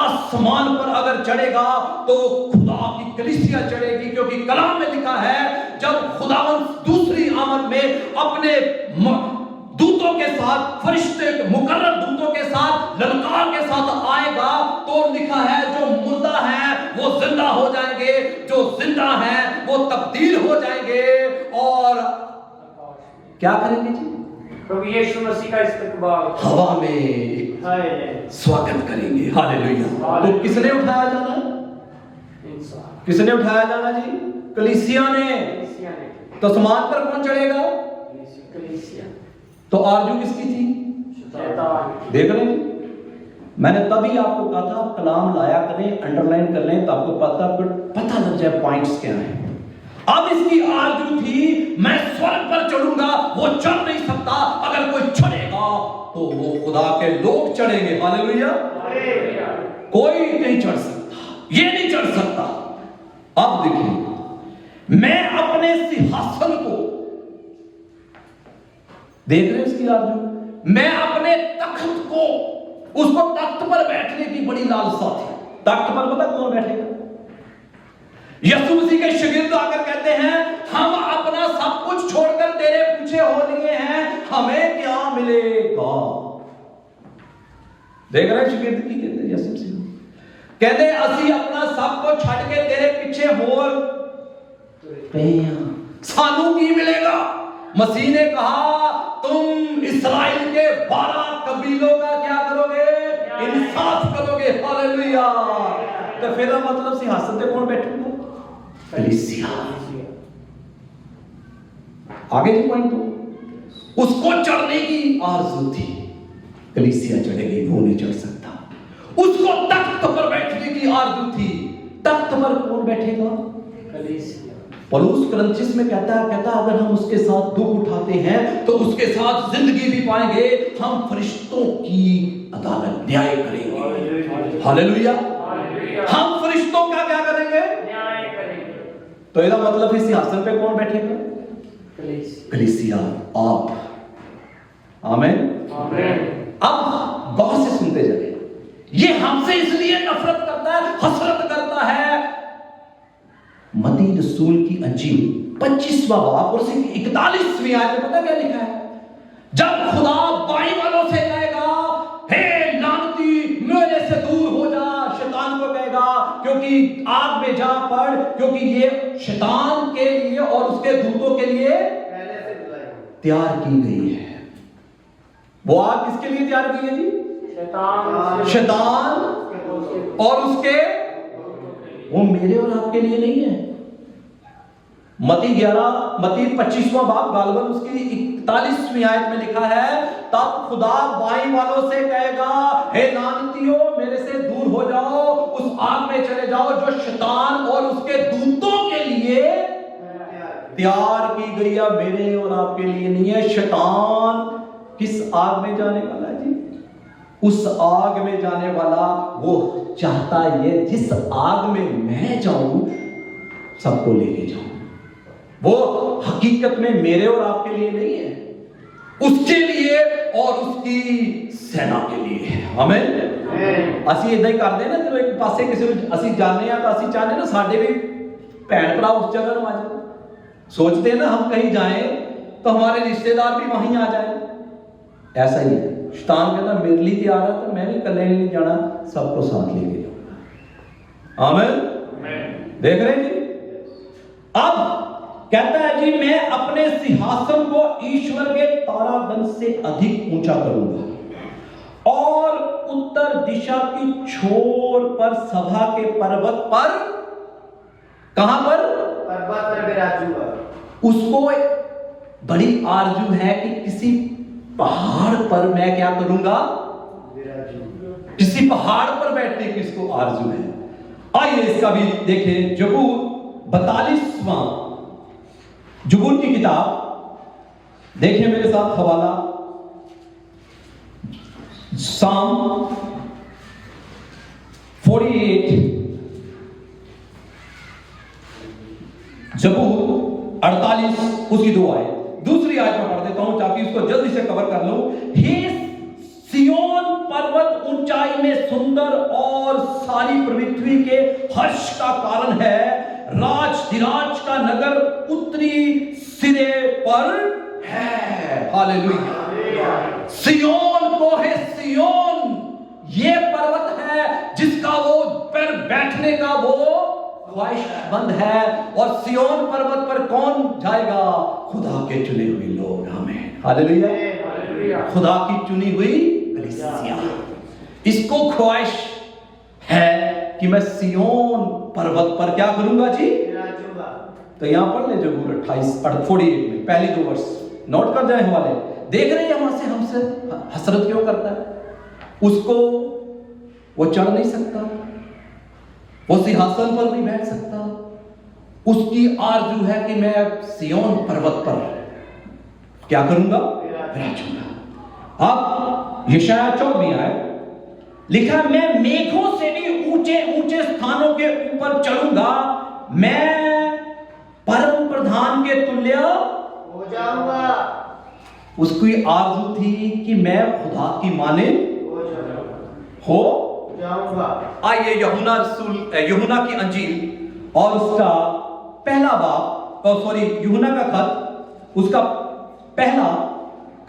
E: आसमान पर अगर चढ़ेगा तो खुदा की कलीसिया चढ़ेगी, क्योंकि कलाम में लिखा है जब खुदावंद दूसरी आमद में अपने दूतों के साथ, फरिश्ते मुकर्रर दूतों के साथ, ललकार के साथ आएगा, तो लिखा है जो मुर्दा है वो जिंदा हो जाएंगे, जो जिंदा है वो तब्दील हो जाएंगे और क्या करेंगे जी?
C: प्रभु यीशु मसीह का इस्तकबाल
E: हवा में स्वागत करेंगे। हालेलुया। तो किसने उठाया जाना?
C: इंसान,
E: किसने उठाया जाना जी? कलीसिया ने।
C: कलीसिया ने,
E: तो आसमान पर कौन चढ़ेगा?
C: कलीसिया,
E: तो आरजू किसकी थी?
C: शैतान।
E: देख रहे हैं, मैंने तभी आपको कहा था कलाम लाया करें, अंडरलाइन कर लें, तो आपको पता लग जाए पॉइंट्स क्या हैं। अब इसकी आरजू थी मैं स्वर्ग पर चढ़ूंगा, वो चढ़ नहीं सकता। अगर कोई चढ़ेगा तो वो खुदा के लोग चढ़ेंगे। हालेलुया। कोई नहीं चढ़ सकता, ये नहीं चढ़ सकता। अब देखिए, मैं अपने सिंहासन को, देख रहे हैं इसकी आरजू, मैं अपने तख्त को, उसको तख्त पर बैठने की बड़ी लालसा थी। तख्त पर पता कौन बैठेगा? यीशु मसीह के शागिर्द आकर कहते हैं हम अपना सब कुछ छोड़कर तेरे पीछे हो लिए हैं, हमें क्या मिलेगा? देख रहे हैं शागिर्द की कहते हैं यीशु मसीह कहते हैं असी अपना सब कुछ छड़ के तेरे पीछे हो रहे हैं, सानू की मिलेगा? मसीह ने कहा तुम इस्राएल के 12 कबीलों का क्या करोगे? इंसाफ करोगे। हालेलुया। तो फिर मतलब सिंहासन पे कौन बैठेगा? कलीसिया। आगे जो पॉइंट तो उसको चढ़ने की आरज़ू थी, कलीसिया चढ़ेगी, वो नहीं चढ़ सकता। उसको तख्त पर बैठने की आरज़ू थी, तख्त पर कौन बैठेगा?
C: कलीसिया।
E: पौलुस कुरिन्थियों में कहता अगर हम उसके साथ दुख उठाते हैं तो उसके साथ जिंदगी भी पाएंगे, हम फरिश्तों की अदालत न्याय करेंगे। हालेलुया। हम फरिश्तों का क्या करेंगे?
C: न्याय करेंगे।
E: तो इसका मतलब इस सिंहासन पे कौन बैठेगा? कलीसिया, आप। आमीन। अब गौर से सुनते जाइए, ये हमसे इसलिए नफरत करता है, हसरत करता है। मत्ती रसूल की अंजील 25वां बाब और 41वीं आयत में पता क्या लिखा है? जब खुदा बाई वालों से कहेगा हे लानती मेरे से दूर हो जा, शैतान को कहेगा क्योंकि आग में जा पड़, क्योंकि ये शैतान के लिए और उसके दूतों के लिए तैयार की गई है। वो आग किसके लिए तैयार की है जी? शैतान और उसके, वो मेरे और आपके लिए नहीं है। मत्ती 25वां बाब गालबन उसकी 41वीं आयत में लिखा है तब खुदा बाई वालों से कहेगा हे लानतियों मेरे से दूर हो जाओ, उस आग में चले जाओ जो शैतान और उसके दूतों के लिए तैयार की गई है, मेरे और आपके लिए नहीं है। शैतान किस आग में जाने वाला है जी? उस आग में जाने वाला। वो चाहता है जिस आग में मैं जाऊं सबको लेके जाऊं। वो हकीकत में मेरे और आपके लिए नहीं है, उसके लिए और उसकी सेना के लिए है। हमें ਅਸੀਂ ਇਦਾਂ ਹੀ ਕਰਦੇ ਨਾ, ਜਦੋਂ ਇੱਕ ਪਾਸੇ ਕਿਸੇ ਨੂੰ ਅਸੀਂ ਜਾਣਦੇ ਆ ਤਾਂ ਅਸੀਂ ਚਾਹਦੇ ਨਾ ਸਾਡੇ ਵੀ ਭੈਣ ਭਰਾ ਉਸ जगह ਨੂੰ आ जाए। सोचते हैं ना हम कहीं जाएं तो हमारे रिश्तेदार भी वहीं आ जाए। ऐसा ही है, शैतान कहता मेरे लिए तैयार है तो मैं भी कल्ले नहीं जाना, सबको साथ लेके जाऊंगा। आमीन। देख रहे हैं जी? अब कहता है जी मैं अपने सिंहासन को ईश्वर के तारागण से अधिक ऊंचा करूंगा। उत्तर दिशा की छोर पर सभा के पर्वत पर, कहां पर?
A: पर्वत पर विराजूंगा।
E: उसको बड़ी आरजू है कि किसी पहाड़ पर मैं क्या करूंगा?
A: विराजूंगा।
E: किसी पहाड़ पर बैठने की इसको आरजू है। आइए इसका भी देखें। जबूर 42वां जबूर की किताब देखें मेरे साथ, हवाला साम 48, जबूर 48 उसकी 2 आयत, दूसरी आयत में पढ़ देता हूं ताकि इसको जल्दी से कवर कर लूं। हे सियोन पर्वत ऊंचाई में सुंदर और सारी पृथ्वी के हर्ष का कारण है, राजधिराज का नगर उत्तरी सिरे पर है। हालेलुया। सियोन को है, सियोन ये पर्वत है जिसका वो पर बैठने का वो ख्वाहिशमंद है। और सियोन पर्वत पर कौन जाएगा? खुदा के चुने हुए लोग। हमें हालेलुया। खुदा की चुनी हुई कलीसिया। इसको ख्वाहिश है कि मैं सियोन पर्वत पर क्या करूंगा जी?
A: विराजूंगा।
E: तो यहां पढ़ ले जबूर 48 में पहली 2 वर्ष नोट कर जाए हवाले। देख रहे हैं वहां से हमसे हसरत क्यों करता है? उसको वो चढ़ नहीं सकता, वो सिंहासन पर नहीं बैठ सकता। उसकी आरजू है कि मैं सियोन पर्वत पर क्या करूंगा? विराजूंगा। अब यशायाह 14 आयत लिखा है, मैं मेघों से भी ऊंचे ऊंचे स्थानों के ऊपर चढ़ूंगा, मैं परम प्रधान के तुल्य
A: हो जाऊंगा।
E: उसकी आरजू थी कि मैं खुदा की माने हो
A: जाऊंगा।
E: आइए यूहन्ना की अंजील और उसका पहला बाब, यूहन्ना का खत, उसका पहला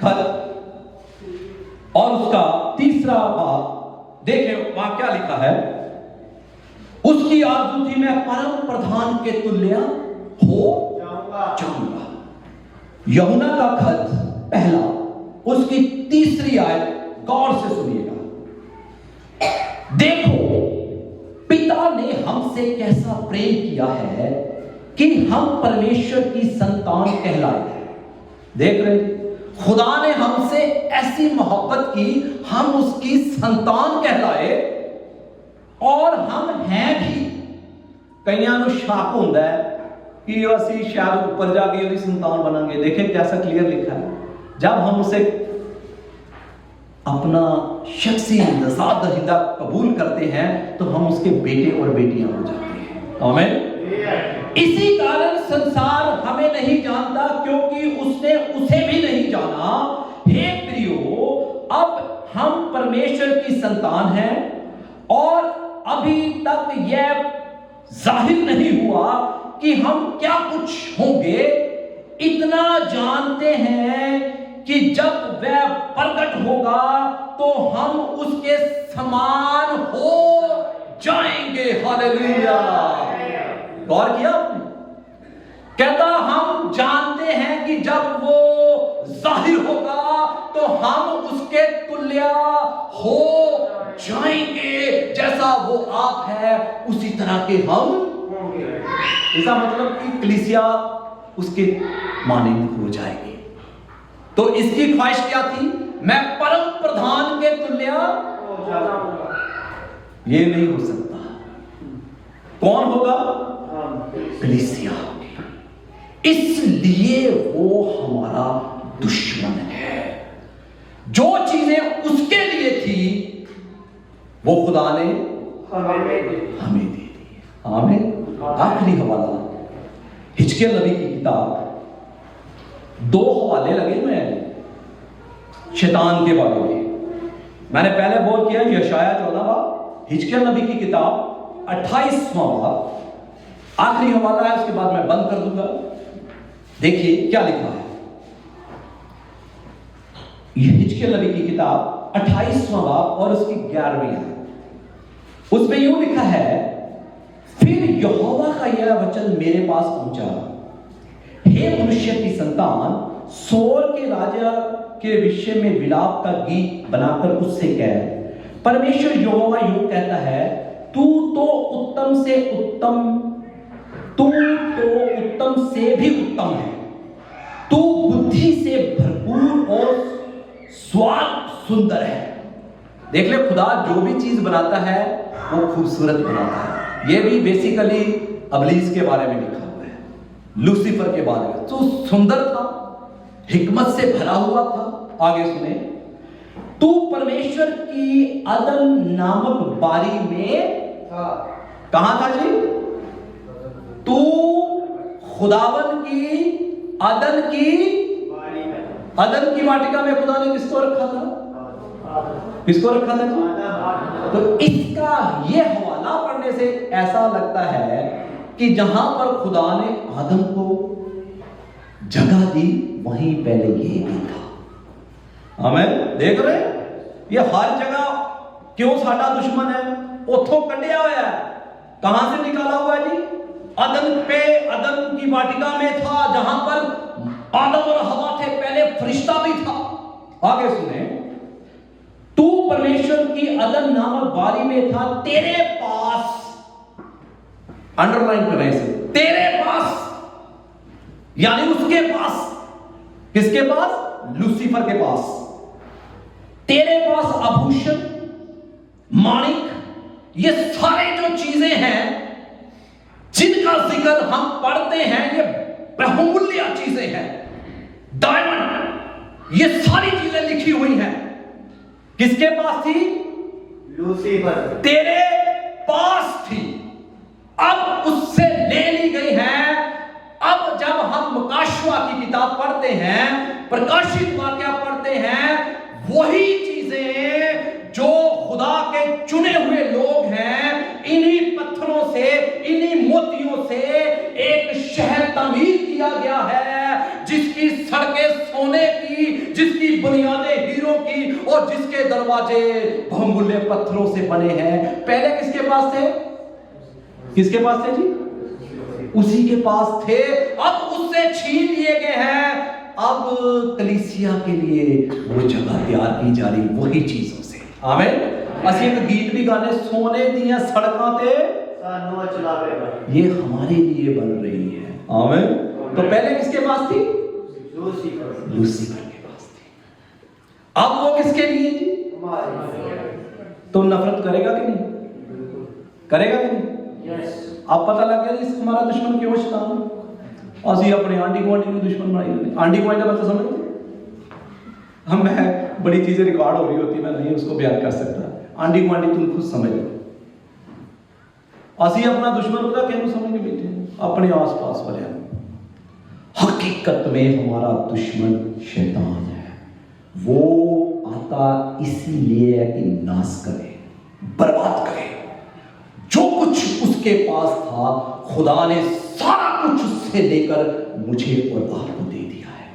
E: खत और उसका तीसरा बाब देखें वहां क्या लिखा है। उसकी आरजू थी मैं परम प्रधान के तुल्य हो जाऊंगा। यूहन्ना का खत पहला उसकी तीसरी आयत गौर से सुनिएगा। देखो पिता ने हमसे कैसा प्रेम किया है कि हम परमेश्वर की संतान कहलाए। देख रहे, खुदा ने हमसे ऐसी मोहब्बत की, हम उसकी संतान कहलाए और हम हैं भी। कईयां ਨੂੰ ਸ਼ੱਕ ਹੁੰਦਾ है कि ਅਸੀਂ शायद ऊपर जाके उसकी संतान बनाएंगे। देखें कैसा क्लियर लिखा है, जब हम उसे अपना शख्सी नजात दहिंदा कबूल करते हैं तो हम उसके बेटे और बेटियां हो जाते हैं। आमीन। इसी कारण संसार हमें नहीं जानता क्योंकि उसने उसे भी नहीं जाना। हे प्रियो, अब हम परमेश्वर की संतान हैं और अभी तक यह जाहिर नहीं हुआ कि हम क्या कुछ होंगे। इतना जानते हैं कि जब वह प्रकट होगा तो हम उसके समान हो जाएंगे। हालेलुया। गौर किया आपने? कहता हम जानते हैं कि जब वो जाहिर होगा तो हम उसके तुल्य हो जाएंगे, जैसा वो आप है उसी तरह के हम होंगे। इसका मतलब कि कलीसिया उसके मानंद हो जाएगी। तो इसकी ख्वाहिश क्या थी? मैं परम प्रधान के तुल्य हो जाऊंगा। ये नहीं हो सकता। कौन होगा? कलीसिया होगी। इसलिए वो हमारा दुश्मन है। जो चीजें उसके लिए थी वो खुदा ने हमें दे दी। आमीन। आखिरी हवाला हिजकिय्याह नबी की किताब, 2 हवाले लगे हुए हैं शैतान के बारे में। मैंने पहले बोल किया यशायाह 14 बाब, हिजकिय्याह नबी की किताब 28वां बाब, आखिरी हवाला है, उसके बाद मैं बंद कर दूंगा। देखिए क्या लिखा है। हिजकिय्याह नबी की किताब 28वां बाब और उसकी 11वीं आयत, उसमें यूं लिखा है, फिर यहोवा का यह वचन मेरे पास पहुंचा, हे मनुष्य की संतान, सोर के राजा के विषय में विलाप का गीत बनाकर उससे कह, परमेश्वर यहोवा यूं कहता है, तू तो उत्तम से भी उत्तम है, तू बुद्धि से भरपूर और स्वाद सुंदर है। देख ले, खुदा जो भी चीज बनाता है वो खूबसूरत बनाता है। ये भी बेसिकली अबलीस के बारे में लिखा हुआ है, लूसीफर के बारे में। तो सुंदर था, हिकमत से भरा हुआ था। आगे सुने, तू परमेश्वर की अदन नामक बारी में कहां था जी? तू खुदावन की अदन की वाटिका में खुदा ने किसको रखा था? किसको रखा था जी? तो इसका ये हवाला पढ़ने से ऐसा लगता है कि जहां पर खुदा ने आदम को जगह दी, वहीं पहले ये भी था। हमें देख रहे, ये हर जगह क्यों साडा दुश्मन है? उथों कढ़िया हुआ है। कहां से निकाला हुआ है जी? अदन की वाटिका में था, जहां पर आदम और हवा थे, पहले फरिश्ता भी था। आगे सुने, तू परमेश्वर की अदन नामक बारी में था, तेरे पास, अंडरलाइन करें इसे, तेरे पास, यानी उसके पास। किसके पास? लूसीफर के पास। तेरे पास आभूषण, माणिक, ये सारे जो चीजें हैं जिनका जिक्र हम पढ़ते हैं, ये बहुमूल्य चीजें हैं। डायमंड, ये सारी चीजें लिखी हुई हैं। किसके पास थी?
A: लूसीफर।
E: तेरे पास थी, अब उससे ले ली गई है। अब जब हम मुकाशवा की किताब पढ़ते हैं, प्रकाशित वाक्या पढ़ते हैं, वही चीजें जो खुदा के चुने हुए लोग हैं, इन्हीं पत्थरों से, इन्हीं मोतियों से एक शहर तामीर किया गया है, जिसकी सड़कें सोने की, जिसकी बुनियादें हीरो की, और जिसके दरवाजे बहुमूल्य पत्थरों से बने हैं। पहले किसके पास थे? किसके पास थे जी? उसी के पास थे। अब उससे छीन लिए गए हैं। अब कलीसिया के लिए वो जगह तैयार की जा रही, वही चीजों से। आमीन। असि एक गीत भी गाने, सोने दिया सड़कों ते
A: सानू चलावेगा,
E: ये हमारे लिए बन रही है। आमीन। तो पहले किसके पास थी? लूसीफर के पास थी। अब वो किसके लिए जी? तो नफरत करेगा कि नहीं? करेगा कि नहीं? अब पता लग गया जी हमारा दुश्मन क्यों शैतान। असि अपने आंटी गुआंढी में दुश्मन बनाई। आंटी गुआंढी का मतलब समझ, हम मैं बड़ी चीजें रिकॉर्ड हो रही होती, मैं नहीं उसको बयान कर सकता। आंटी गुआंढी तुम खुद समझ लो। असि अपना दुश्मन पता क्यों समझ के बैठे? अपने आसपास वाले। हकीकत में हमारा दुश्मन शैतान है। वो आता इसीलिए है कि नाश करे, बर्बाद करे। जो कुछ उसके पास था, खुदा ने सारा कुछ उससे लेकर मुझे और आपको दे दिया है।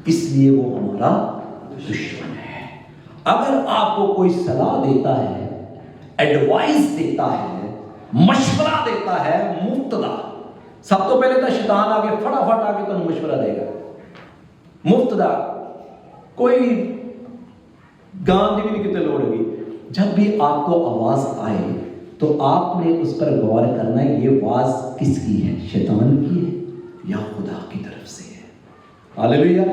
E: इसलिए वो हमारा दुश्मन है। अगर आपको कोई सलाह देता है, एडवाइस देता है, मशवरा देता है, मुफ्तदा, सब तो पहले तो शैतान आगे फटाफट आके तो मशवरा देगा। मुफ्तदा कोई गांधी भी नहीं कितने लोड़ होगी। जब भी आपको आवाज आए तो आपने उस पर गौर करना है, ये आवाज किसकी है? शैतान की है या खुदा की तरफ से है? हालेलुया।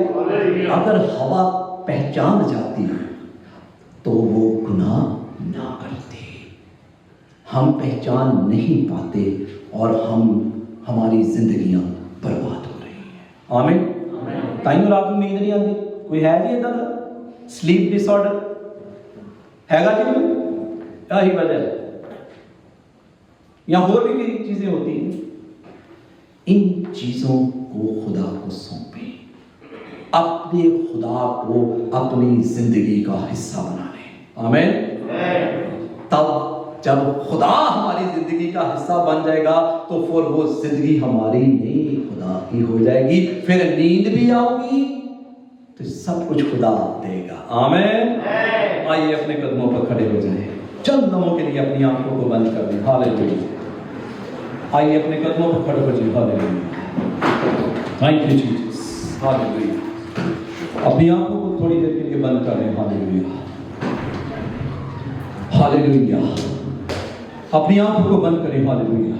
E: अगर हवा पहचान जाती है तो वो गुनाह ना करती। हम पहचान नहीं पाते और हमारी जिंदगियां बर्बाद हो रही हैं। आमीन। ताइयों रात में नींद नहीं आती। कोई है जी इधर स्लीप डिसऑर्डर हैगा जी? यही वजह है, या और भी कई चीजें होती हैं। इन चीजों को खुदा को सौंपे, अपने खुदा को अपनी जिंदगी का हिस्सा बना लें। आमीन। तब जब खुदा हमारी जिंदगी का हिस्सा बन जाएगा तो फिर वो जिंदगी हमारी नहीं खुदा की हो जाएगी। फिर नींद भी आएगी तो सब कुछ खुदा देगा। आमीन। आइए अपने कदमों पर खड़े हो जाएं, चंद लम्हों के लिए अपनी आंखों को बंद कर दें। हालेलुया। आइए अपने कदमों पर खड़े हो जाइए। Hallelujah. Thank you Jesus. Hallelujah. अपनी आंखों को थोड़ी देर के लिए बंद कर दें। हालेलुया। हालेलुया। अपनी आंखों को बंद करें। Hallelujah,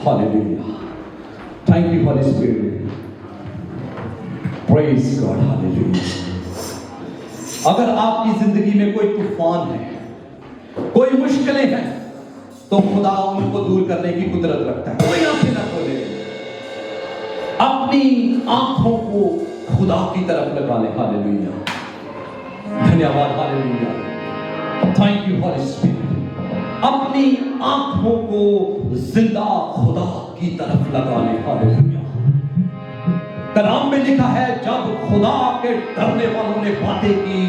E: hallelujah. Thank you holy spirit, praise God, hallelujah. अगर आपकी जिंदगी में कोई तूफान है, कोई मुश्किलें हैं, तो खुदा उनको दूर करने की कुदरत रखता है। कोई आंखें ना खोले, अपनी आंखों को खुदा की तरफ लगा ले। हालेलुया, धन्यवाद, hallelujah, thank you holy spirit. अपनी आंखों को जिंदा खुदा की तरफ लगा ले। हालेलुया। कलाम में लिखा है, जब खुदा के डरने वालों ने बातें की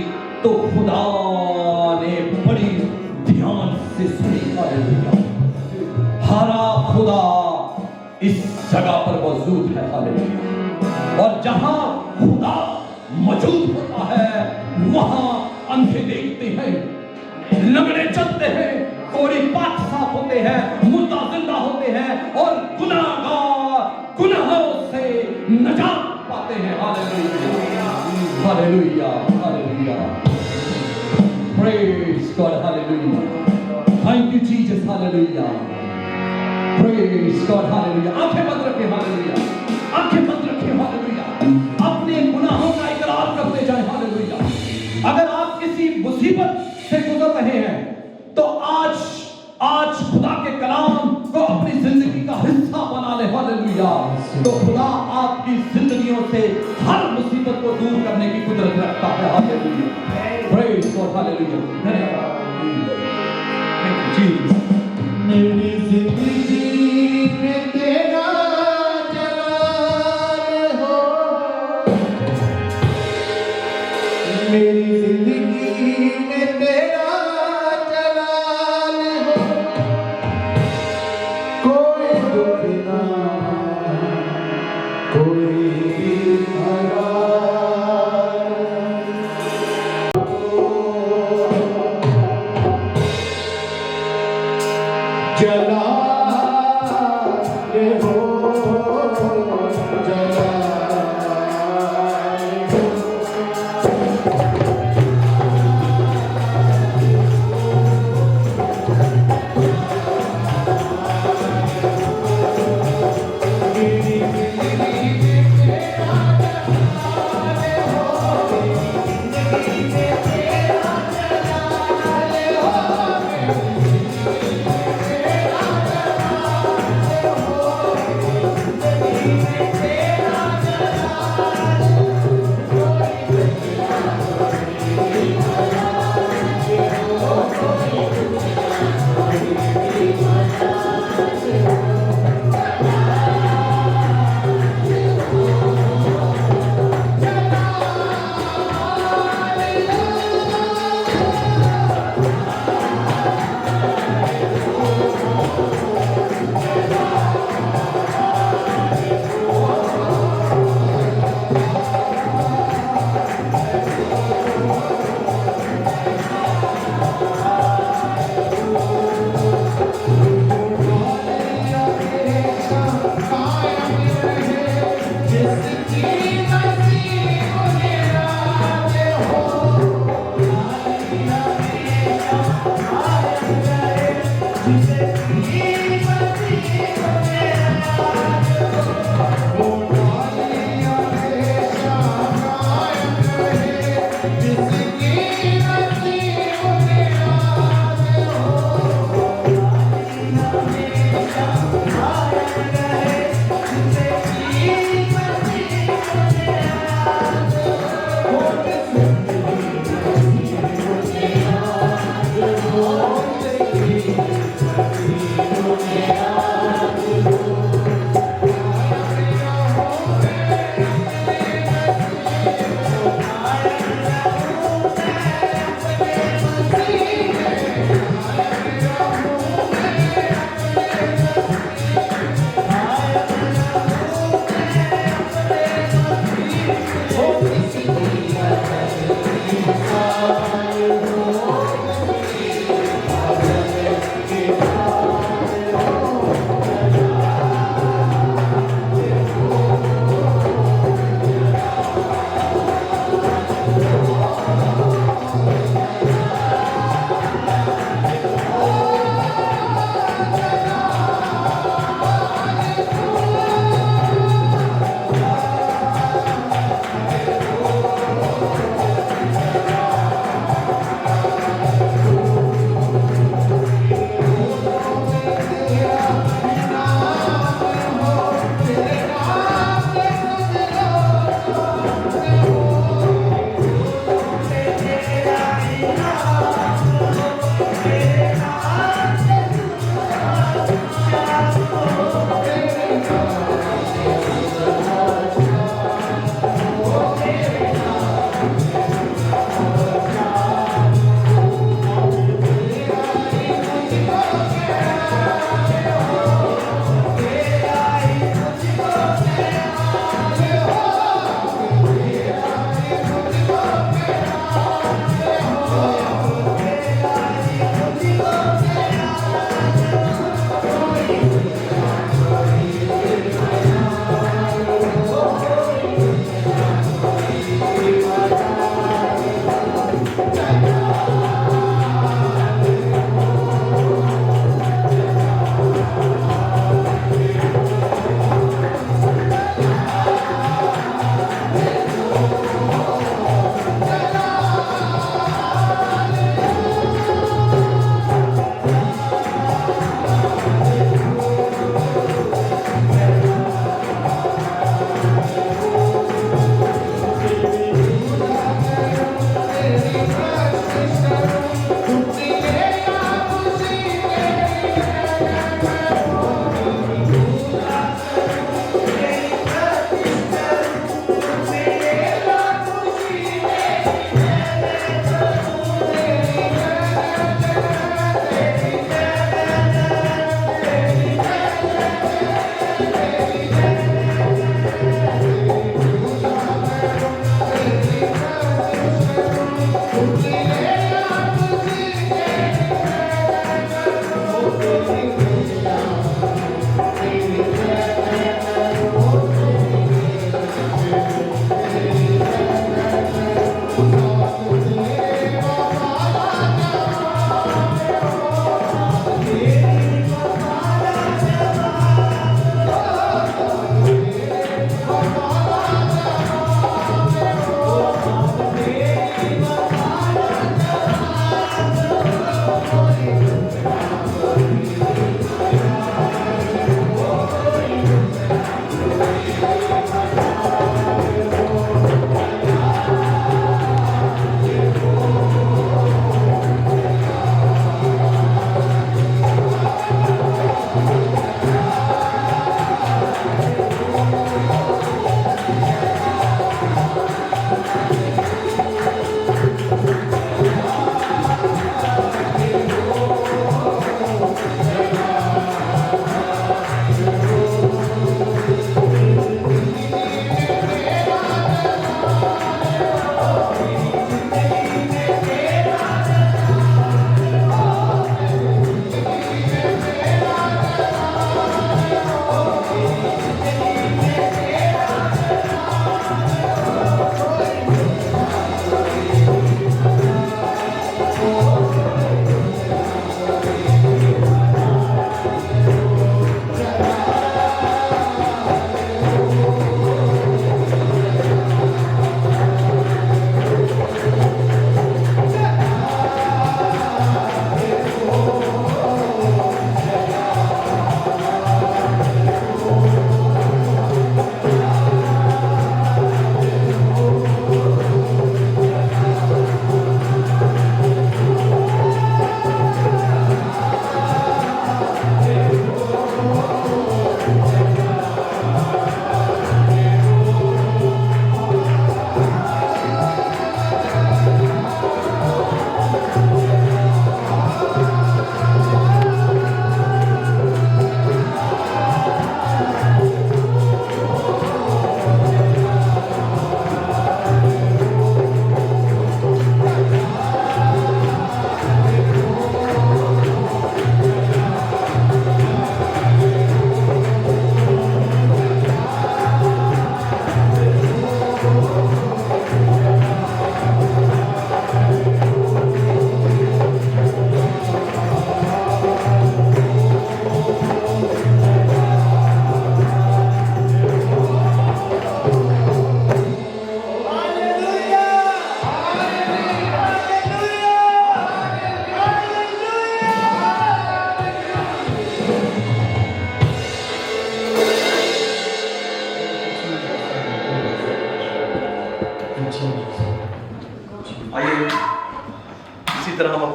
E: तो खुदा ने बड़ी ध्यान से सुनी। हालेलुया। हमारा खुदा इस जगह पर मौजूद है। हालेलुया। और जहां खुदा मौजूद होता है वहां अंधे देखते हैं, लंगड़े चलते हैं, कोरी पाठ साफ होते हैं, मुर्दा जिंदा होते हैं और गुनाहगार गुनाहों से नजात पाते हैं। Hallelujah, hallelujah, hallelujah, praise God, हालेलुया, thank you Jesus, hallelujah, praise God, hallelujah. आंखें बंद रखें। हालेलुया, आंखें बंद रखें। हालेलुया। अपने गुनाहों का इकरार करते जाएं। हालेलुया। अगर आप किसी मुसीबत से गुजर रहे हैं तो आज खुदा के कलाम को अपनी जिंदगी का हिस्सा बना ले। हालेलुया। तो खुदा आपकी जिंदगियों से हर मुसीबत को दूर करने की कुदरत रखता है। हालेलुया, प्रेज गॉड, हालेलुया, धन्यवाद। Thank you Jesus.
B: मेरी जिंदगी में तेरा जलाल हो, मेरी जिंदगी में तेरा जलाल हो, कोई दुख ना, कोई हरार, जला ले हो, जला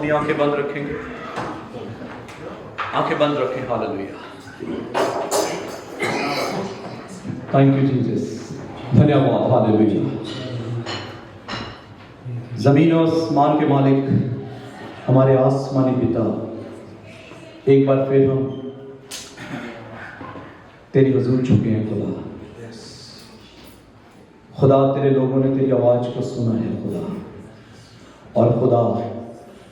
E: अपनी आंखें बंद रखेंगे, आंखें बंद रखें। हालेलुया, थैंक यू जीसस, धन्यवाद। हालेलुया। जमीन और आसमान के मालिक, हमारे आसमानी पिता, एक बार फिर हम तेरी हुजूर झुके हैं खुदा। खुदा तेरे लोगों ने तेरी आवाज को सुना है खुदा, और खुदा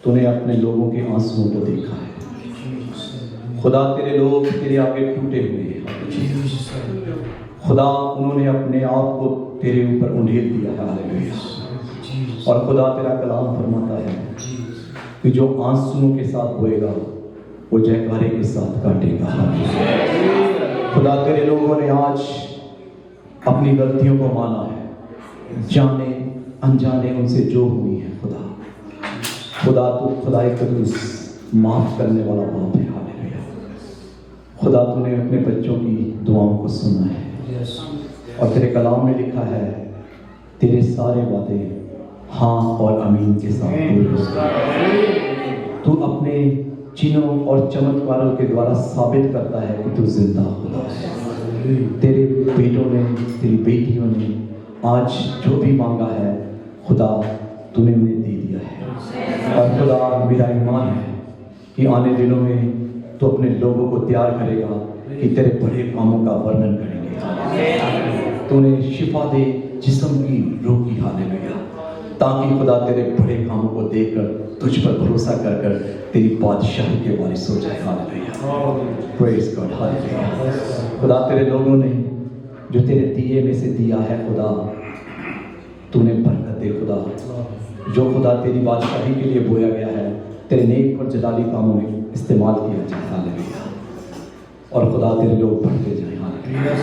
E: तूने अपने लोगों के आंसुओं को देखा है खुदा। तेरे लोग तेरे आगे टूटे हुए हैं खुदा, उन्होंने अपने आप को तेरे ऊपर उंडेल दिया है। हालेलुया। और खुदा तेरा कलाम फरमाता है कि जो आंसुओं के साथ बोएगा वो जयकारे के साथ काटेगा। खुदा तेरे लोगों ने आज अपनी गलतियों को माना है, जाने अनजाने उनसे जो हुई है खुदा। खुदा तू खुदा कदूस माफ करने वाला बाप है। हालेलुया। खुदा तूने अपने बच्चों की दुआओं को सुना है, और तेरे कलाम में लिखा है तेरे सारे वादे हाँ और अमीन के साथ पूरे होंगे। तू अपने चिन्हों और चमत्कारों के द्वारा साबित करता है कि तू जिंदा खुदा है। तेरे बेटों ने, तेरी बेटियों ने आज जो भी मांगा है खुदा तूने उन्हें दे दिया है। और खुदा मेरा ईमान है कि आने दिनों में तू अपने लोगों को तैयार करेगा कि तेरे बड़े कामों का वर्णन करेंगे। तूने शिफा दे जिस्म की, रूह की। हालेलुया। ताकि खुदा तेरे बड़े कामों को देखकर तुझ पर भरोसा कर कर तेरी बादशाही के वारिस हो जाए। हालेलुया। Praise God. हालेलुया। खुदा तेरे लोगों ने जो तेरे दिए में से दिया है खुदा, तूने बरकत दे खुदा। जो खुदा तेरी बादशाही के लिए बोया गया है तेरे नेक और जलाली कामों में इस्तेमाल किया जाए। हालेलुया। और खुदा तेरे लोग बढ़ते जाए। हालेलुया।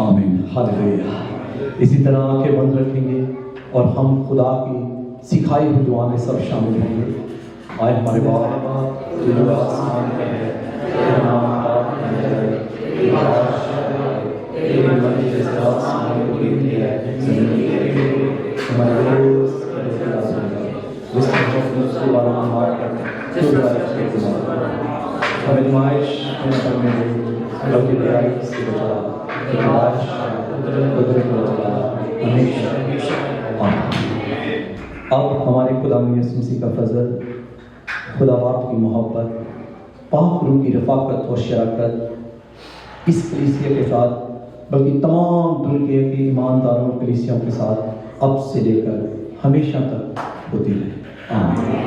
E: आमीन। हालेलुया। इसी तरह आंखें बंद रखेंगे और हम खुदा की सिखाई हुई दुआ में सब शामिल होंगे। आए हमारे बाप जो आसमान में है, तेरा नाम पाक है, तेरी मर्जी जैसे आसमान में होती है जमीन में, हमारे रोज माफ करते हमें नुमाइश में करने बल्कि बुराई से बचा, अब हमारे खुदा यीशु मसीह का फजल, खुदा बाप की मोहब्बत, पाक रूह की रफ़ाकत और शराकत इस कलीसिया के साथ, बल्कि तमाम दुनिया के ईमानदारों और कलीसियों के साथ अब से लेकर हमेशा तक होती है। आमीन।